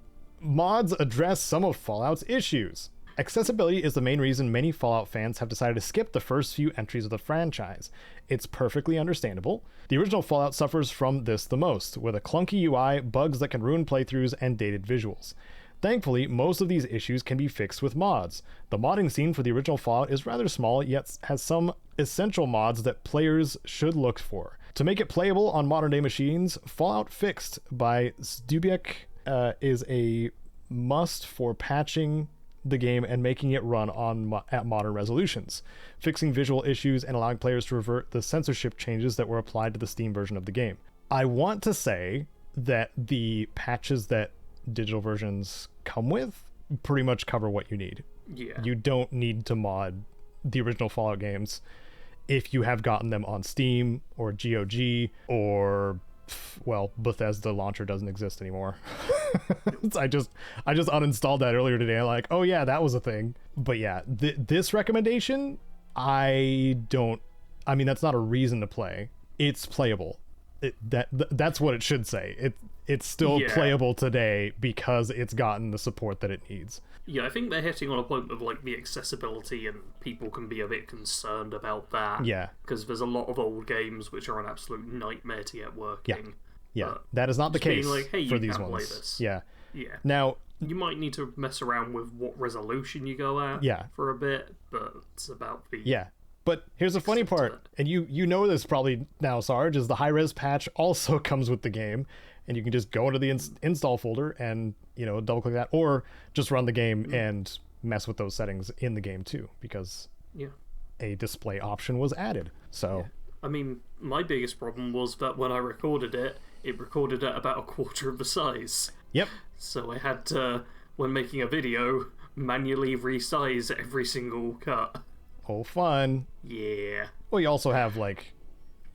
Mods address some of Fallout's issues. Accessibility is the main reason many Fallout fans have decided to skip the first few entries of the franchise. It's perfectly understandable. The original Fallout suffers from this the most, with a clunky UI, bugs that can ruin playthroughs, and dated visuals. Thankfully, most of these issues can be fixed with mods. The modding scene for the original Fallout is rather small, yet has some essential mods that players should look for. To make it playable on modern-day machines, Fallout Fixed by Stubiak is a must for patching the game and making it run at modern resolutions, fixing visual issues and allowing players to revert the censorship changes that were applied to the Steam version of the game. I want to say that the patches that digital versions come with pretty much cover what you need. Yeah. You don't need to mod the original Fallout games if you have gotten them on Steam or GOG or, well, Bethesda launcher doesn't exist anymore. I just uninstalled that earlier today. I'm like, oh yeah, that was a thing. But yeah, this recommendation, that's not a reason to play. It's playable. That's what it should say. It's still playable today because it's gotten the support that it needs. Yeah, I think they're hitting on a point of like the accessibility, and people can be a bit concerned about that. Yeah, because there's a lot of old games which are an absolute nightmare to get working. Yeah, that is not the case like, hey, for you these can't ones. Play this. Yeah. Now you might need to mess around with what resolution you go at. Yeah. For a bit, but it's about the. Yeah. But here's the funny part, and you know this probably now, Sarge, is the high-res patch also comes with the game, and you can just go into the install folder and, double-click that, or just run the game and mess with those settings in the game too, because a display option was added. So, I mean, my biggest problem was that when I recorded it recorded at about a quarter of the size. Yep. So I had to, when making a video, manually resize every single cut. Oh, fun. Yeah. Well, you also have,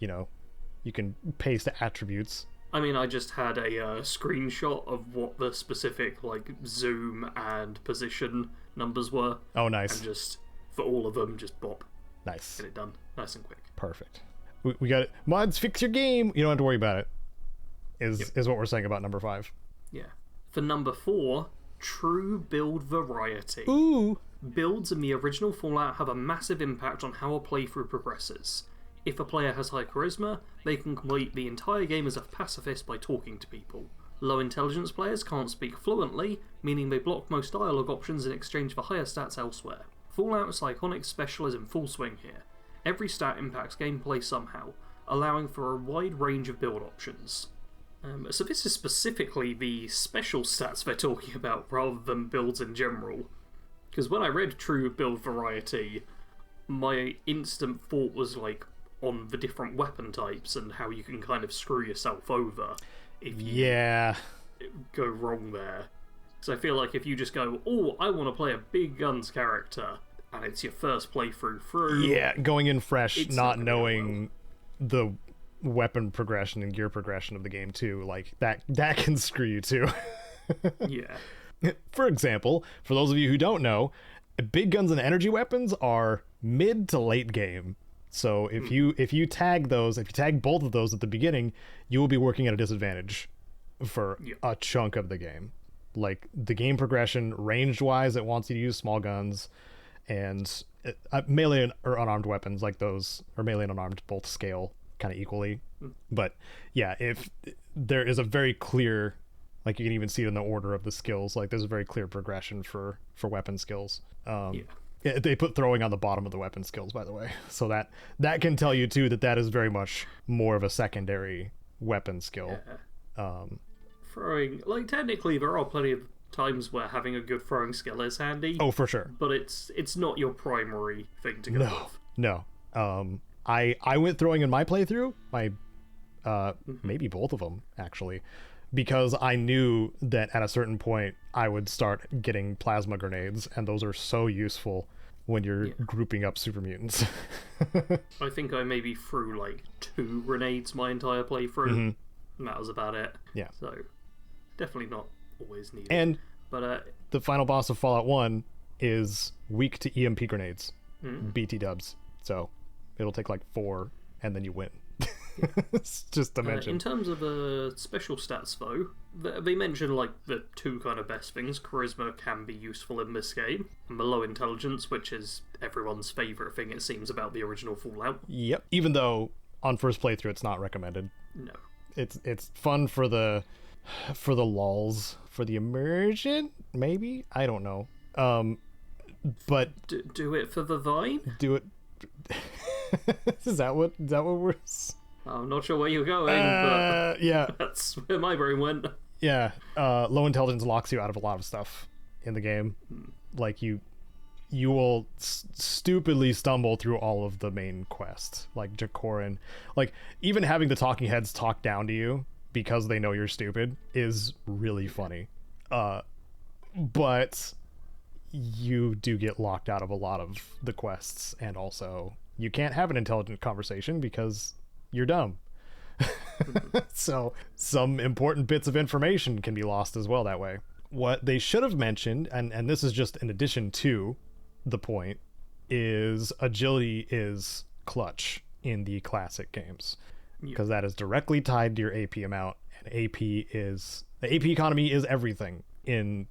you can paste attributes. I mean, I just had a screenshot of what the specific, zoom and position numbers were. Oh, nice. And just, for all of them, just bop. Nice. Get it done. Nice and quick. Perfect. We got it. Mods, fix your game. You don't have to worry about it, is what we're saying about number 5. Yeah. For number 4, true build variety. Ooh. Builds in the original Fallout have a massive impact on how a playthrough progresses. If a player has high charisma, they can complete the entire game as a pacifist by talking to people. Low intelligence players can't speak fluently, meaning they block most dialogue options in exchange for higher stats elsewhere. Fallout's iconic special is in full swing here. Every stat impacts gameplay somehow, allowing for a wide range of build options. So this is specifically the special stats they're talking about rather than builds in general. Because when I read true build variety, my instant thought was on the different weapon types and how you can kind of screw yourself over if you go wrong there. So I feel like if you just go, oh, I want to play a big guns character, and it's your first playthrough through. Yeah, going in fresh, not knowing the weapon progression and gear progression of the game too, that can screw you too. Yeah. For example, for those of you who don't know, big guns and energy weapons are mid to late game. So if you tag both of those at the beginning, you will be working at a disadvantage for a chunk of the game. The game progression, ranged wise, it wants you to use small guns, and melee or unarmed weapons like those, or melee and unarmed both scale kind of equally. But yeah, if there is a very clear, you can even see it in the order of the skills, there's a very clear progression for weapon skills. They put throwing on the bottom of the weapon skills, by the way, so that can tell you too that is very much more of a secondary weapon skill. Throwing, technically there are plenty of times where having a good throwing skill is handy. Oh, for sure. But it's not your primary thing to go with. No. I went throwing in my playthrough, my maybe both of them actually, because I knew that at a certain point I would start getting plasma grenades, and those are so useful when you're grouping up super mutants. I think I maybe threw like 2 grenades my entire playthrough, and that was about it. Yeah. So definitely not always needed. And but the final boss of Fallout 1 is weak to EMP grenades, BT dubs. So it'll take like 4, and then you win. It's just to mention. In terms of special stats, though, they mention like the 2 kind of best things. Charisma can be useful in this game, and the low intelligence, which is everyone's favourite thing, it seems, about the original Fallout. Yep. Even though on first playthrough it's not recommended. No. It's fun for the lulz, for the immersion, maybe? I don't know. But do it for the vibe? Do it. Is that what we're... I'm not sure where you're going, but yeah, that's where my brain went. Yeah, low intelligence locks you out of a lot of stuff in the game. Like you will stupidly stumble through all of the main quests, like Jacorin. Like even having the talking heads talk down to you because they know you're stupid is really funny. But you do get locked out of a lot of the quests, and also you can't have an intelligent conversation because you're dumb. So some important bits of information can be lost as well that way. What they should have mentioned, and this is just in addition to the point, is agility is clutch in the classic games, because that is directly tied to your AP amount, and the AP economy is everything in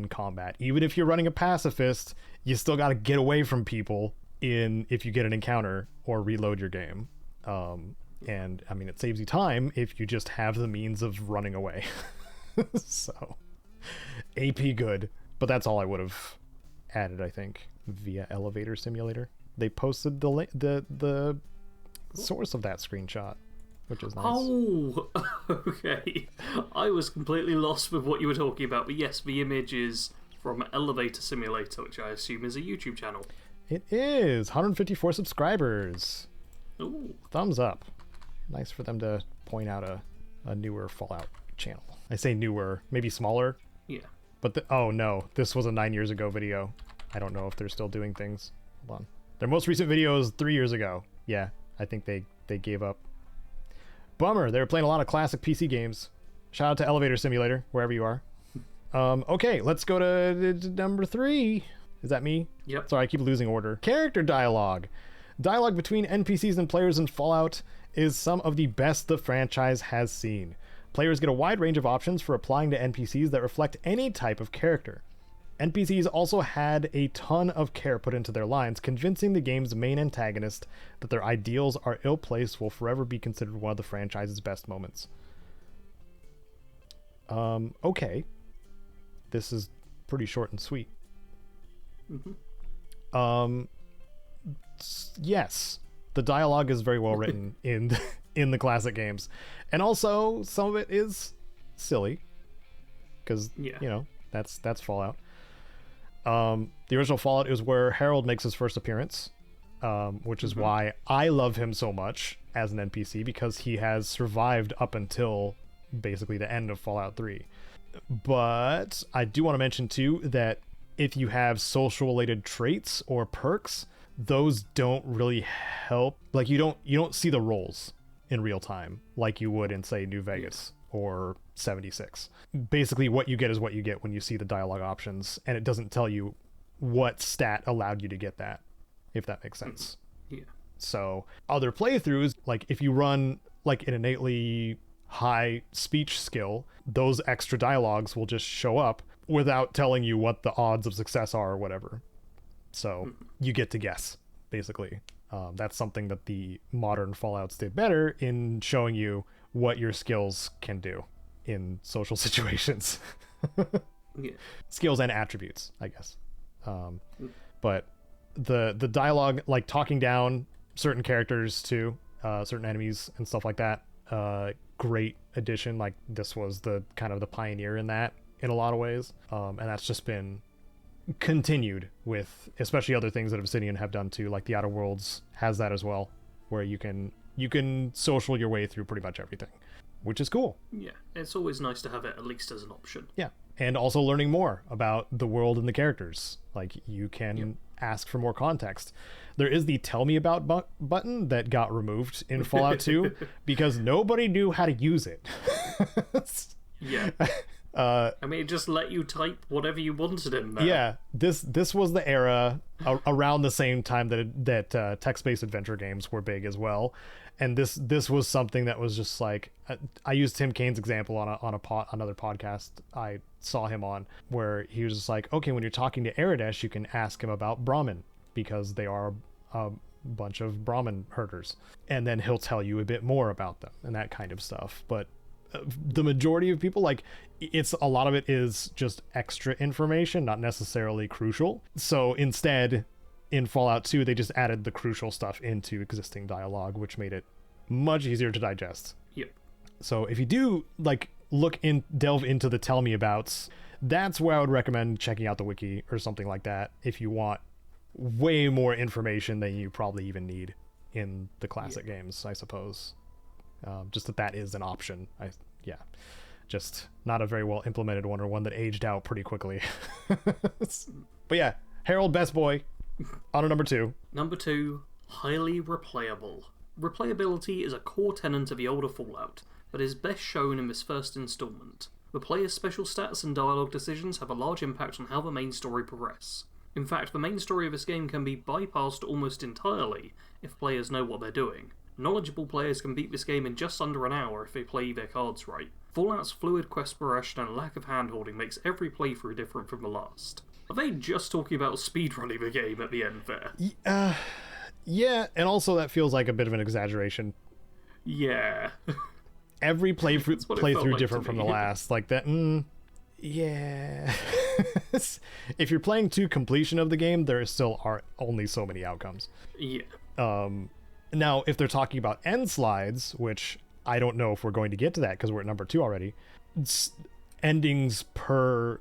combat. Even if you're running a pacifist, you still got to get away from people if you get an encounter or reload your game. And I mean, it saves you time if you just have the means of running away. So AP good, but that's all I would have added, I think, via Elevator Simulator. They posted the source of that screenshot, which is nice. Oh, okay. I was completely lost with what you were talking about, but yes, the image is from Elevator Simulator, which I assume is a YouTube channel. It is 154 subscribers. Ooh. Thumbs up. Nice for them to point out a newer Fallout channel. I say newer, maybe smaller. Yeah. But oh no, this was a 9 years ago video. I don't know if they're still doing things. Hold on. Their most recent video is 3 years ago. Yeah, I think they gave up. Bummer. They were playing a lot of classic PC games. Shout out to Elevator Simulator, wherever you are. Okay, let's go to number 3. Is that me? Yep. Sorry, I keep losing order. Character dialogue. Dialogue between NPCs and players in Fallout is some of the best the franchise has seen. Players get a wide range of options for applying to NPCs that reflect any type of character. NPCs also had a ton of care put into their lines, convincing the game's main antagonist that their ideals are ill-placed will forever be considered one of the franchise's best moments. Okay. This is pretty short and sweet. Yes, the dialogue is very well written in the classic games, and also some of it is silly because you know that's Fallout. The original Fallout is where Harold makes his first appearance, which is why I love him so much as an NPC, because he has survived up until basically the end of Fallout 3. But I do want to mention too that if you have social related traits or perks, those don't really help. Like you don't see the roles in real time like you would in, say, New Vegas or 76. Basically what you get is what you get when you see the dialogue options, and it doesn't tell you what stat allowed you to get that, if that makes sense. Yeah. So other playthroughs, like if you run like an innately high speech skill, those extra dialogues will just show up without telling you what the odds of success are or whatever. So you get to guess, basically. That's something that the modern Fallouts did better in showing you what your skills can do in social situations. Yeah. Skills and attributes, I guess. But the dialogue, like talking down certain characters to certain enemies and stuff like that, great addition. Like this was the kind of the pioneer in that in a lot of ways, and that's just been continued with especially other things that Obsidian have done too, like the Outer Worlds has that as well, where you can you can social your way through pretty much everything, which is cool. Yeah, it's always nice to have it at least as an option. Yeah, and also learning more about the world and the characters. Like, you can ask for more context. There is the tell me about button that got removed in Fallout 2 because nobody knew how to use it. Yeah. I mean, it just let you type whatever you wanted in there. Yeah, this was the era around the same time that text-based adventure games were big as well, and this was something that was just like, I used Tim Kane's example on another podcast I saw him on, where he was just like, okay, when you're talking to Aradesh, you can ask him about Brahmin because they are a bunch of Brahmin herders, and then he'll tell you a bit more about them and that kind of stuff. But the majority of people, like, it's a lot of it is just extra information, not necessarily crucial. So instead, in Fallout 2, they just added the crucial stuff into existing dialogue, which made it much easier to digest. Yep. So if you do like delve into the tell me abouts, that's where I would recommend checking out the wiki or something like that if you want way more information than you probably even need in the classic games, I suppose. Just that is an option. Just not a very well implemented one, or one that aged out pretty quickly. But yeah, Harold, best boy. On to number 2. Number 2, highly replayable. Replayability is a core tenet of the older Fallout, but is best shown in this first installment. The player's special stats and dialogue decisions have a large impact on how the main story progresses. In fact, the main story of this game can be bypassed almost entirely if players know what they're doing. Knowledgeable players can beat this game in just under an hour if they play their cards right. Fallout's fluid quest progression and lack of handholding makes every playthrough different from the last. Are they just talking about speedrunning the game at the end there? Yeah, and also that feels like a bit of an exaggeration. Yeah. Every playthrough like different from the last. Like that, yeah. If you're playing to completion of the game, there still are only so many outcomes. Yeah. Now, if they're talking about end slides, which I don't know if we're going to get to that because we're at number 2 already, endings per,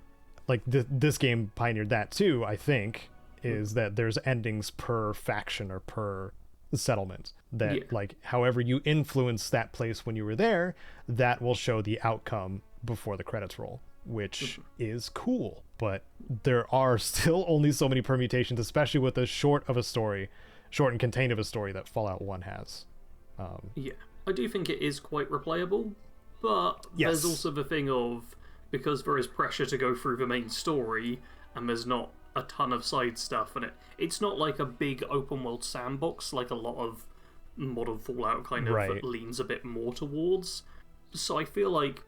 like, this game pioneered that too, I think, is that there's endings per faction or per settlement. That, like, however you influence that place when you were there, that will show the outcome before the credits roll, which is cool. But there are still only so many permutations, especially with as short and contained of a story that Fallout 1 has. Yeah, I do think it is quite replayable, but there's also the thing of, because there is pressure to go through the main story, and there's not a ton of side stuff, and it's not like a big open world sandbox like a lot of modern Fallout kind of leans a bit more towards. So I feel like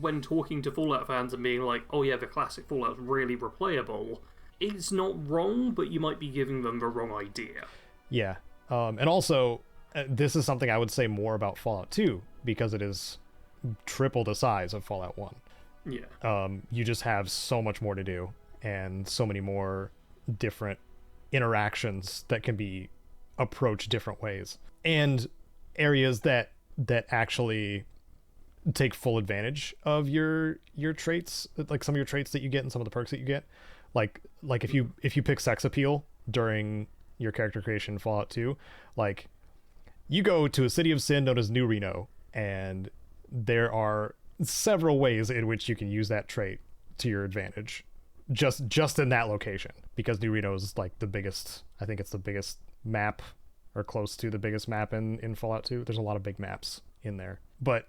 when talking to Fallout fans and being like, oh yeah, the classic Fallout's really replayable, it's not wrong, but you might be giving them the wrong idea. Yeah, and also, this is something I would say more about Fallout 2, because it is triple the size of Fallout 1. Yeah. You just have so much more to do, and so many more different interactions that can be approached different ways, and areas that actually take full advantage of your traits, like some of your traits that you get and some of the perks that you get. Like if you pick sex appeal during your character creation in Fallout 2, like, you go to a city of sin known as New Reno, and there are several ways in which you can use that trait to your advantage just in that location, because New Reno is like the biggest, I think it's the biggest map, or close to the biggest map in Fallout 2. There's a lot of big maps in there. But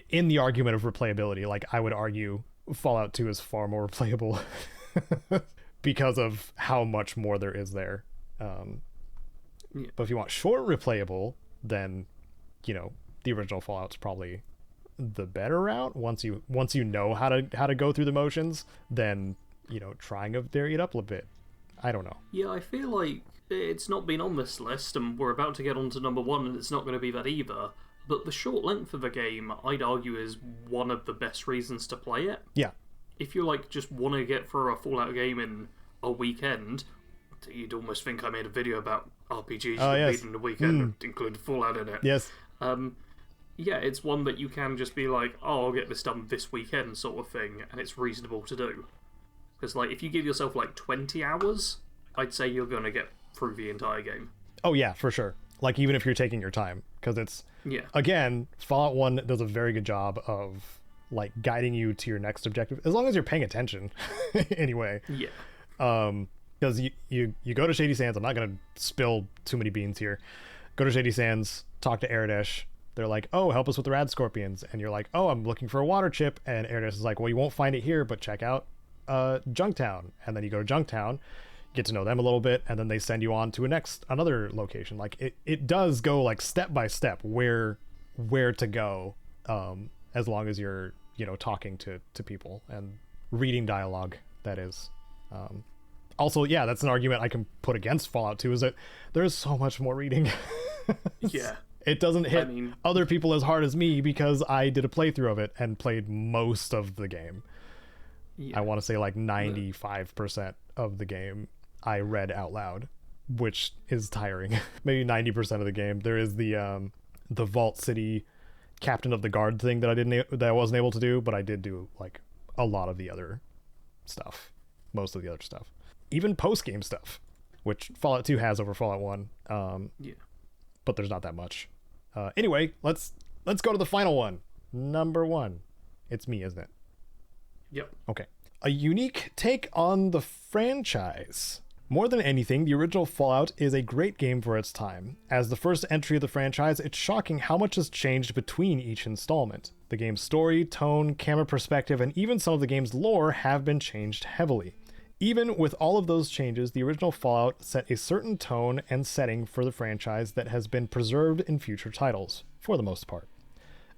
in the argument of replayability, like, I would argue Fallout 2 is far more replayable because of how much more there is there. But if you want short replayable, then, you know, the original Fallout's probably the better route. Once you know how to go through the motions, then, you know, trying to vary it up a bit. I don't know. Yeah, I feel like it's not been on this list, and we're about to get on to number 1, and it's not going to be that either. But the short length of the game, I'd argue, is one of the best reasons to play it. Yeah. If you, like, just want to get through a Fallout game in a weekend, you'd almost think I made a video about RPGs completed in a weekend, including Fallout in it. Yes. Yeah, it's one that you can just be like, oh, I'll get this done this weekend sort of thing, and it's reasonable to do. Because, like, if you give yourself, like, 20 hours, I'd say you're going to get through the entire game. Oh, yeah, for sure. Like, even if you're taking your time, because it's, Yeah. again, Fallout 1 does a very good job of, like, guiding you to your next objective, as long as you're paying attention, anyway. Yeah. Because you go to Shady Sands. I'm not going to spill too many beans here. Go to Shady Sands, talk to Erdish. They're like, oh, help us with the rad scorpions. And you're like, oh, I'm looking for a water chip. And Erdish is like, well, you won't find it here, but check out Junktown. And then you go to Junktown, get to know them a little bit, and then they send you on to another location. Like, it does go, like, step by step where to go, as long as you're, talking to people and reading dialogue, that is. Also, yeah, that's an argument I can put against Fallout 2, is that there's so much more reading. Yeah. It doesn't hit other people as hard as me because I did a playthrough of it and played most of the game. Yeah. I want to say like 95% of the game I read out loud, which is tiring. Maybe 90% of the game. There is the Vault City Captain of the Guard thing that I wasn't able to do, but I did do like a lot of the other stuff. Most of the other stuff. Even post-game stuff, which Fallout 2 has over Fallout 1. Yeah. But there's not that much. Anyway, let's go to the final one. Number 1. It's me, isn't it? Yep. Okay. A unique take on the franchise. More than anything, the original Fallout is a great game for its time. As the first entry of the franchise, it's shocking how much has changed between each installment. The game's story, tone, camera perspective, and even some of the game's lore have been changed heavily. Even with all of those changes, the original Fallout set a certain tone and setting for the franchise that has been preserved in future titles, for the most part.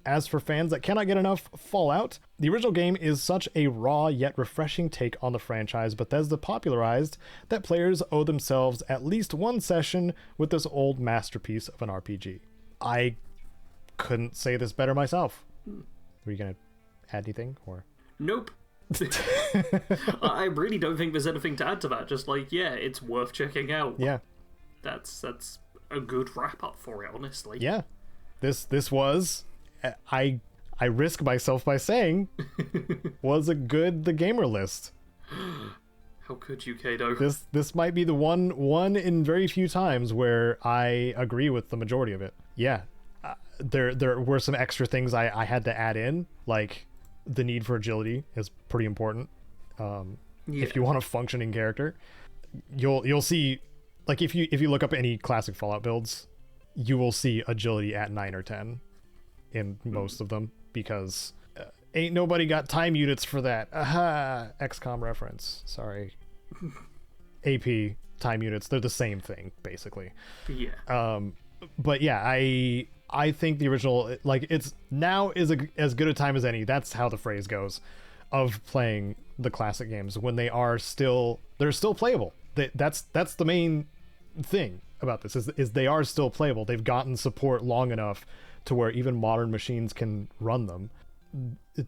As for fans that cannot get enough Fallout, the original game is such a raw yet refreshing take on the franchise Bethesda popularized that players owe themselves at least one session with this old masterpiece of an RPG. I couldn't say this better myself. Were you going to add anything? Or Nope. I really don't think there's anything to add to that. Just like, yeah, it's worth checking out. Yeah. That's a good wrap up for it, honestly. Yeah. This was, I risk myself by saying, was a good TheGamer list. How could you, Caedo? This might be the one in very few times where I agree with the majority of it. Yeah. There were some extra things I had to add in, like the need for agility is pretty important. If you want a functioning character, you'll see, like, if you look up any classic Fallout builds, you will see agility at 9 or 10 in most of them, because ain't nobody got time units for that. Aha, XCOM reference. Sorry. AP time units, they're the same thing basically. Yeah. But yeah, I think the original, like, it's now is as good a time as any. That's how the phrase goes, of playing the classic games when they're still playable. That's the main thing about this is they are still playable. They've gotten support long enough to where even modern machines can run them.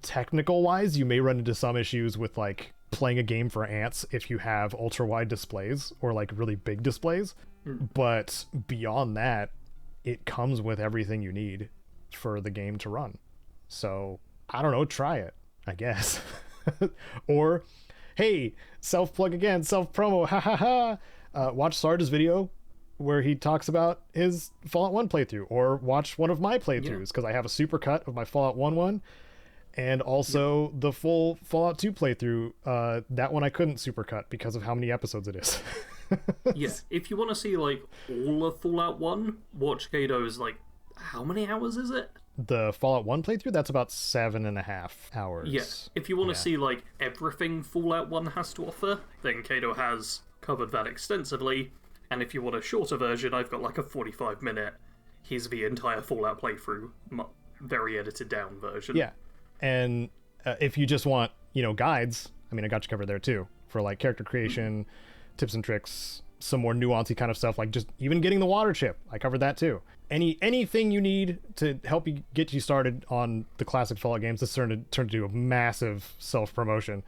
Technical wise, you may run into some issues with like playing a game for ants if you have ultra wide displays or like really big displays. But beyond that, it comes with everything you need for the game to run. So I don't know, try it, I guess. Or, hey, self-plug again, self-promo, ha ha ha. Watch Sarge's video where he talks about his Fallout 1 playthrough, or watch one of my playthroughs, because I have a supercut of my Fallout 1 one, and also the full Fallout 2 playthrough. That one I couldn't supercut because of how many episodes it is. Yeah, if you want to see like all of Fallout 1, watch Caedo's, like, how many hours is it? The Fallout 1 playthrough, that's about 7.5 hours. Yeah, if you want to see like everything Fallout 1 has to offer, then Caedo has covered that extensively. And if you want a shorter version, I've got like a 45-minute, here's the entire Fallout playthrough, very edited down version. Yeah, and if you just want, guides, I mean, I got you covered there too, for like character creation, tips and tricks, some more nuancey kind of stuff, like just even getting the water chip. I covered that too. Anything you need to help you get you started on the classic Fallout games. This turned into a massive self-promotion.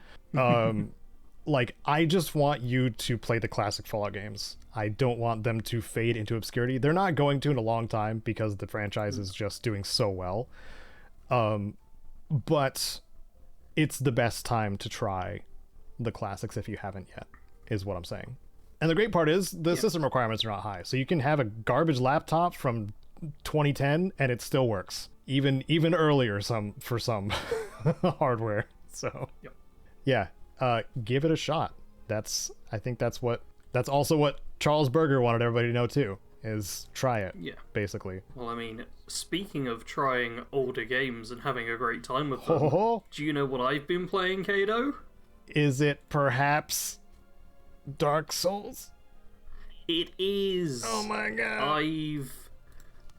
Like, I just want you to play the classic Fallout games. I don't want them to fade into obscurity. They're not going to in a long time because the franchise is just doing so well. But it's the best time to try the classics if you haven't yet, is what I'm saying. And the great part is the system requirements are not high. So you can have a garbage laptop from 2010 and it still works. Even earlier for some hardware. So yeah, give it a shot. I think that's also what Charles Berger wanted everybody to know too, is try it. Yeah. Basically. Well, I mean, speaking of trying older games and having a great time with them, do you know what I've been playing, Caedo? Is it perhaps Dark Souls? It is. Oh my god.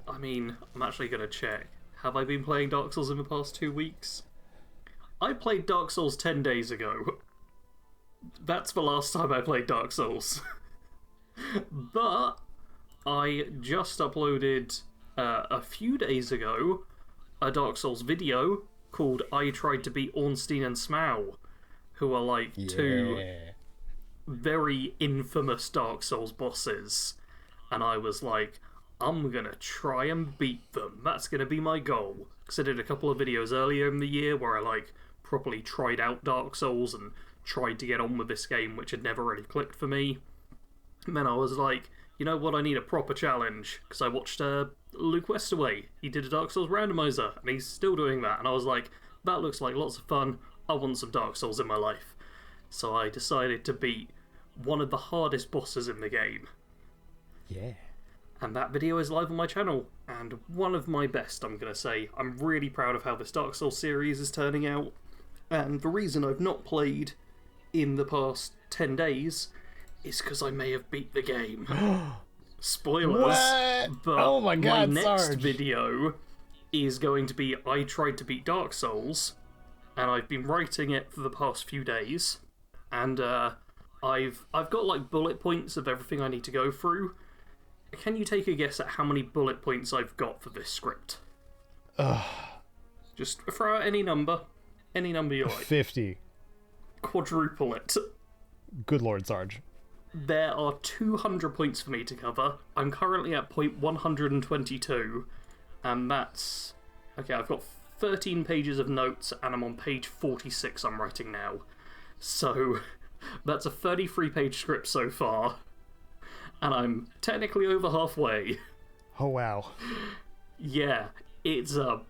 I'm actually gonna check. Have I been playing Dark Souls in the past 2 weeks? I played Dark Souls 10 days ago. That's the last time I played Dark Souls. But I just uploaded a few days ago a Dark Souls video called I Tried to Beat Ornstein and Smaug, who are like two very infamous Dark Souls bosses. And I was like, I'm gonna try and beat them. That's gonna be my goal. Because I did a couple of videos earlier in the year where I like properly tried out Dark Souls and tried to get on with this game, which had never really clicked for me. And then I was like, you know what, I need a proper challenge. Because I watched Luke Westaway. He did a Dark Souls randomizer, and he's still doing that. And I was like, that looks like lots of fun. I want some Dark Souls in my life. So I decided to beat one of the hardest bosses in the game. Yeah. And that video is live on my channel, and one of my best, I'm going to say. I'm really proud of how this Dark Souls series is turning out, and the reason I've not played in the past 10 days is because I may have beat the game. Spoilers. What? But oh my god, my next Sarge. video is going to be I Tried to Beat Dark Souls, and I've been writing it for the past few days, and I've got like bullet points of everything I need to go through. Can you take a guess at how many bullet points I've got for this script? Just throw out any number you like. 50. Quadruple it. Good Lord, Sarge. There are 200 points for me to cover. I'm currently at point 122, and that's... Okay, I've got 13 pages of notes, and I'm on page 46 I'm writing now. So, that's a 33-page script so far. And I'm technically over halfway. Oh, wow. Yeah, it's a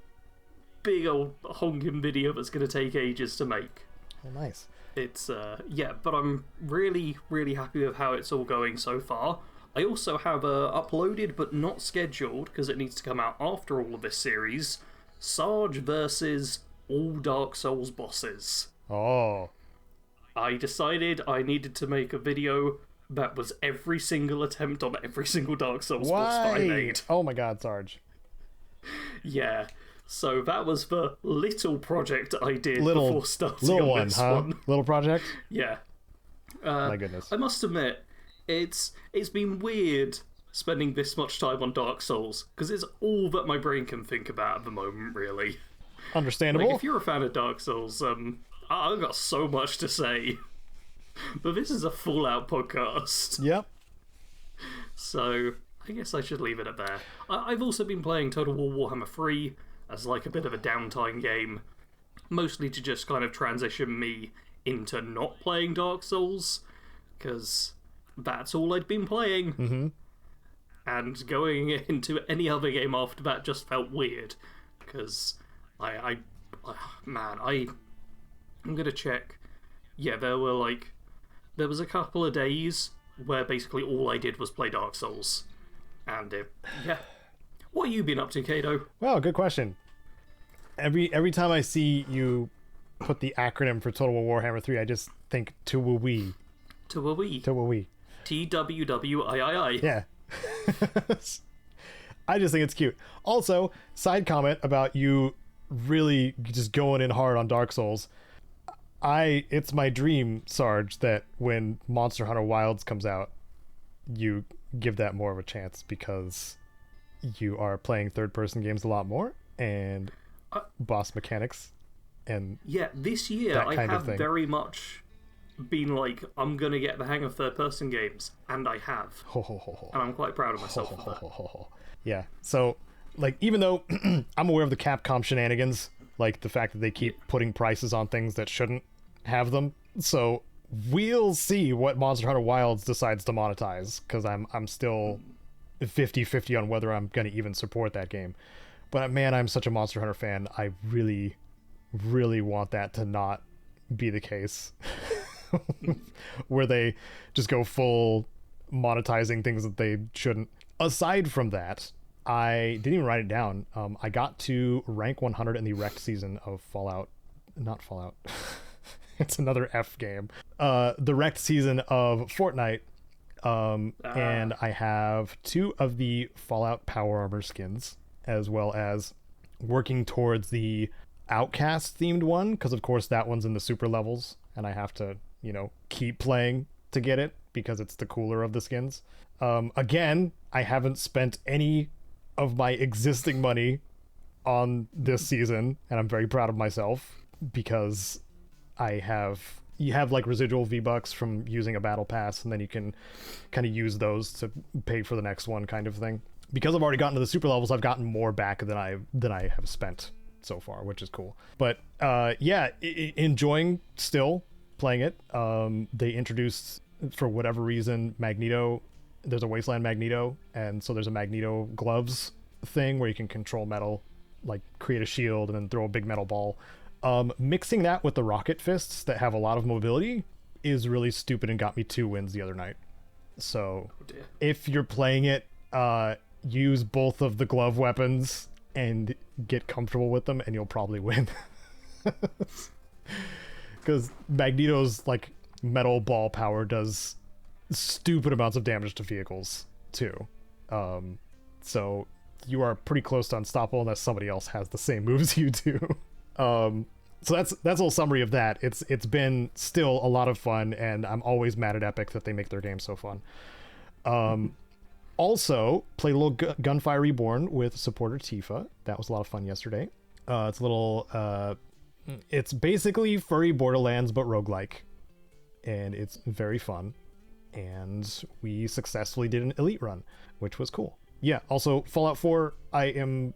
big old honking video that's going to take ages to make. Oh, nice. It's, but I'm really, really happy with how it's all going so far. I also have uploaded but not scheduled, because it needs to come out after all of this series, Sarge versus all Dark Souls bosses. Oh. I decided I needed to make a video that was every single attempt on every single Dark Souls boss that I made. Oh my god, Sarge. Yeah. So that was the little project I did before starting on this one. Little project? Yeah. My goodness. I must admit, it's been weird spending this much time on Dark Souls, because it's all that my brain can think about at the moment, really. Understandable. Like, if you're a fan of Dark Souls, I've got so much to say. But this is a full-out podcast. Yep. So, I guess I should leave it at there. I've also been playing Total War Warhammer 3 as like a bit of a downtime game, mostly to just kind of transition me into not playing Dark Souls, because that's all I'd been playing. Mm-hmm. And going into any other game after that just felt weird, because I'm gonna check. Yeah, there was a couple of days where basically all I did was play Dark Souls. And, yeah. What have you been up to, Caedo? Well, good question. Every time I see you put the acronym for Total War Warhammer 3, I just think TWWI. TWWI. TWWI. TWWIII. Yeah. I just think it's cute. Also, side comment about you really just going in hard on Dark Souls. It's my dream, Sarge, that when Monster Hunter Wilds comes out, you give that more of a chance, because you are playing third-person games a lot more, and boss mechanics, and this year I have very much been like, I'm gonna get the hang of third-person games, and I have. And I'm quite proud of myself for that. Yeah, so, like, even though I'm aware of the Capcom shenanigans, like the fact that they keep putting prices on things that shouldn't have them, so we'll see what Monster Hunter Wilds decides to monetize, because I'm still 50-50 on whether I'm going to even support that game. But man, I'm such a Monster Hunter fan. I really, really want that to not be the case. Where they just go full monetizing things that they shouldn't. Aside from that, I didn't even write it down. I got to rank 100 in the Wrecked season of not Fallout. It's another F game. The Wrecked season of Fortnite. And I have 2 of the Fallout Power Armor skins, as well as working towards the Outcast themed one, because of course that one's in the super levels, and I have to, keep playing to get it because it's the cooler of the skins. Again, I haven't spent any of my existing money on this season, and I'm very proud of myself because you have like residual V-Bucks from using a battle pass, and then you can kind of use those to pay for the next one, kind of thing. Because I've already gotten to the super levels, I've gotten more back than I have spent so far, which is cool. But enjoying still playing it. They introduced, for whatever reason, Magneto. There's a Wasteland Magneto, and so there's a Magneto gloves thing where you can control metal, like create a shield and then throw a big metal ball. Mixing that with the rocket fists that have a lot of mobility is really stupid and got me 2 wins the other night. So if you're playing it, use both of the glove weapons and get comfortable with them, and you'll probably win. Because Magneto's like metal ball power does stupid amounts of damage to vehicles too. So you are pretty close to unstoppable unless somebody else has the same moves you do. So that's a little summary of that. It's been still a lot of fun, and I'm always mad at Epic that they make their games so fun. Also, played a little Gunfire Reborn with supporter Tifa. That was a lot of fun yesterday. It's a little... it's basically furry Borderlands, but roguelike. And it's very fun. And we successfully did an elite run, which was cool. Yeah, also, Fallout 4, I am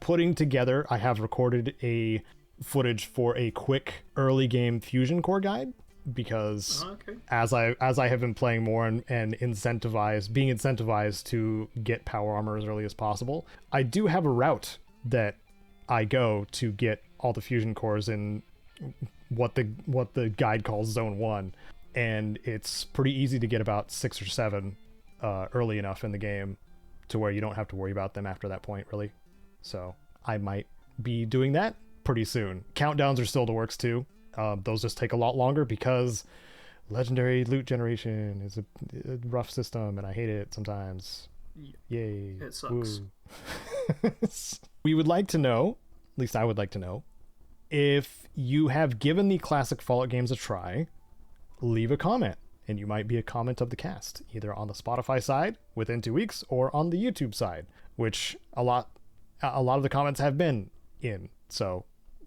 putting together... I have recorded a footage for a quick early game fusion core guide, because as I have been playing more and being incentivized to get power armor as early as possible, I do have a route that I go to get all the fusion cores in what the guide calls Zone 1, and it's pretty easy to get about 6 or 7 early enough in the game to where you don't have to worry about them after that point, really. So I might be doing that pretty soon. Countdowns are still the works too. Those just take a lot longer because legendary loot generation is a rough system, and I hate it sometimes. Yay. It sucks. We would like to know, at least I would like to know, if you have given the classic Fallout games a try, leave a comment, and you might be a comment of the cast, either on the Spotify side within 2 weeks or on the YouTube side, which a lot of the comments have been in. So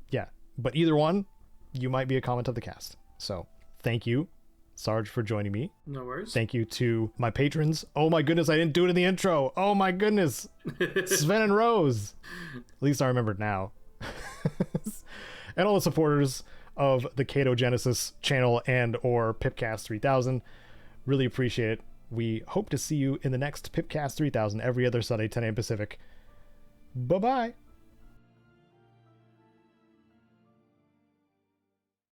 yeah, but either one, you might be a comment of the cast. So thank you, Sarge, for joining me. No worries. Thank you to my patrons. Oh my goodness, I didn't do it in the intro. Oh my goodness. Sven and Rose. At least I remembered now. And all the supporters of the Caedo Genesis channel and or PIPCAST 3000. Really appreciate it. We hope to see you in the next PIPCAST 3000 every other Sunday, 10 a.m. Pacific. Bye-bye.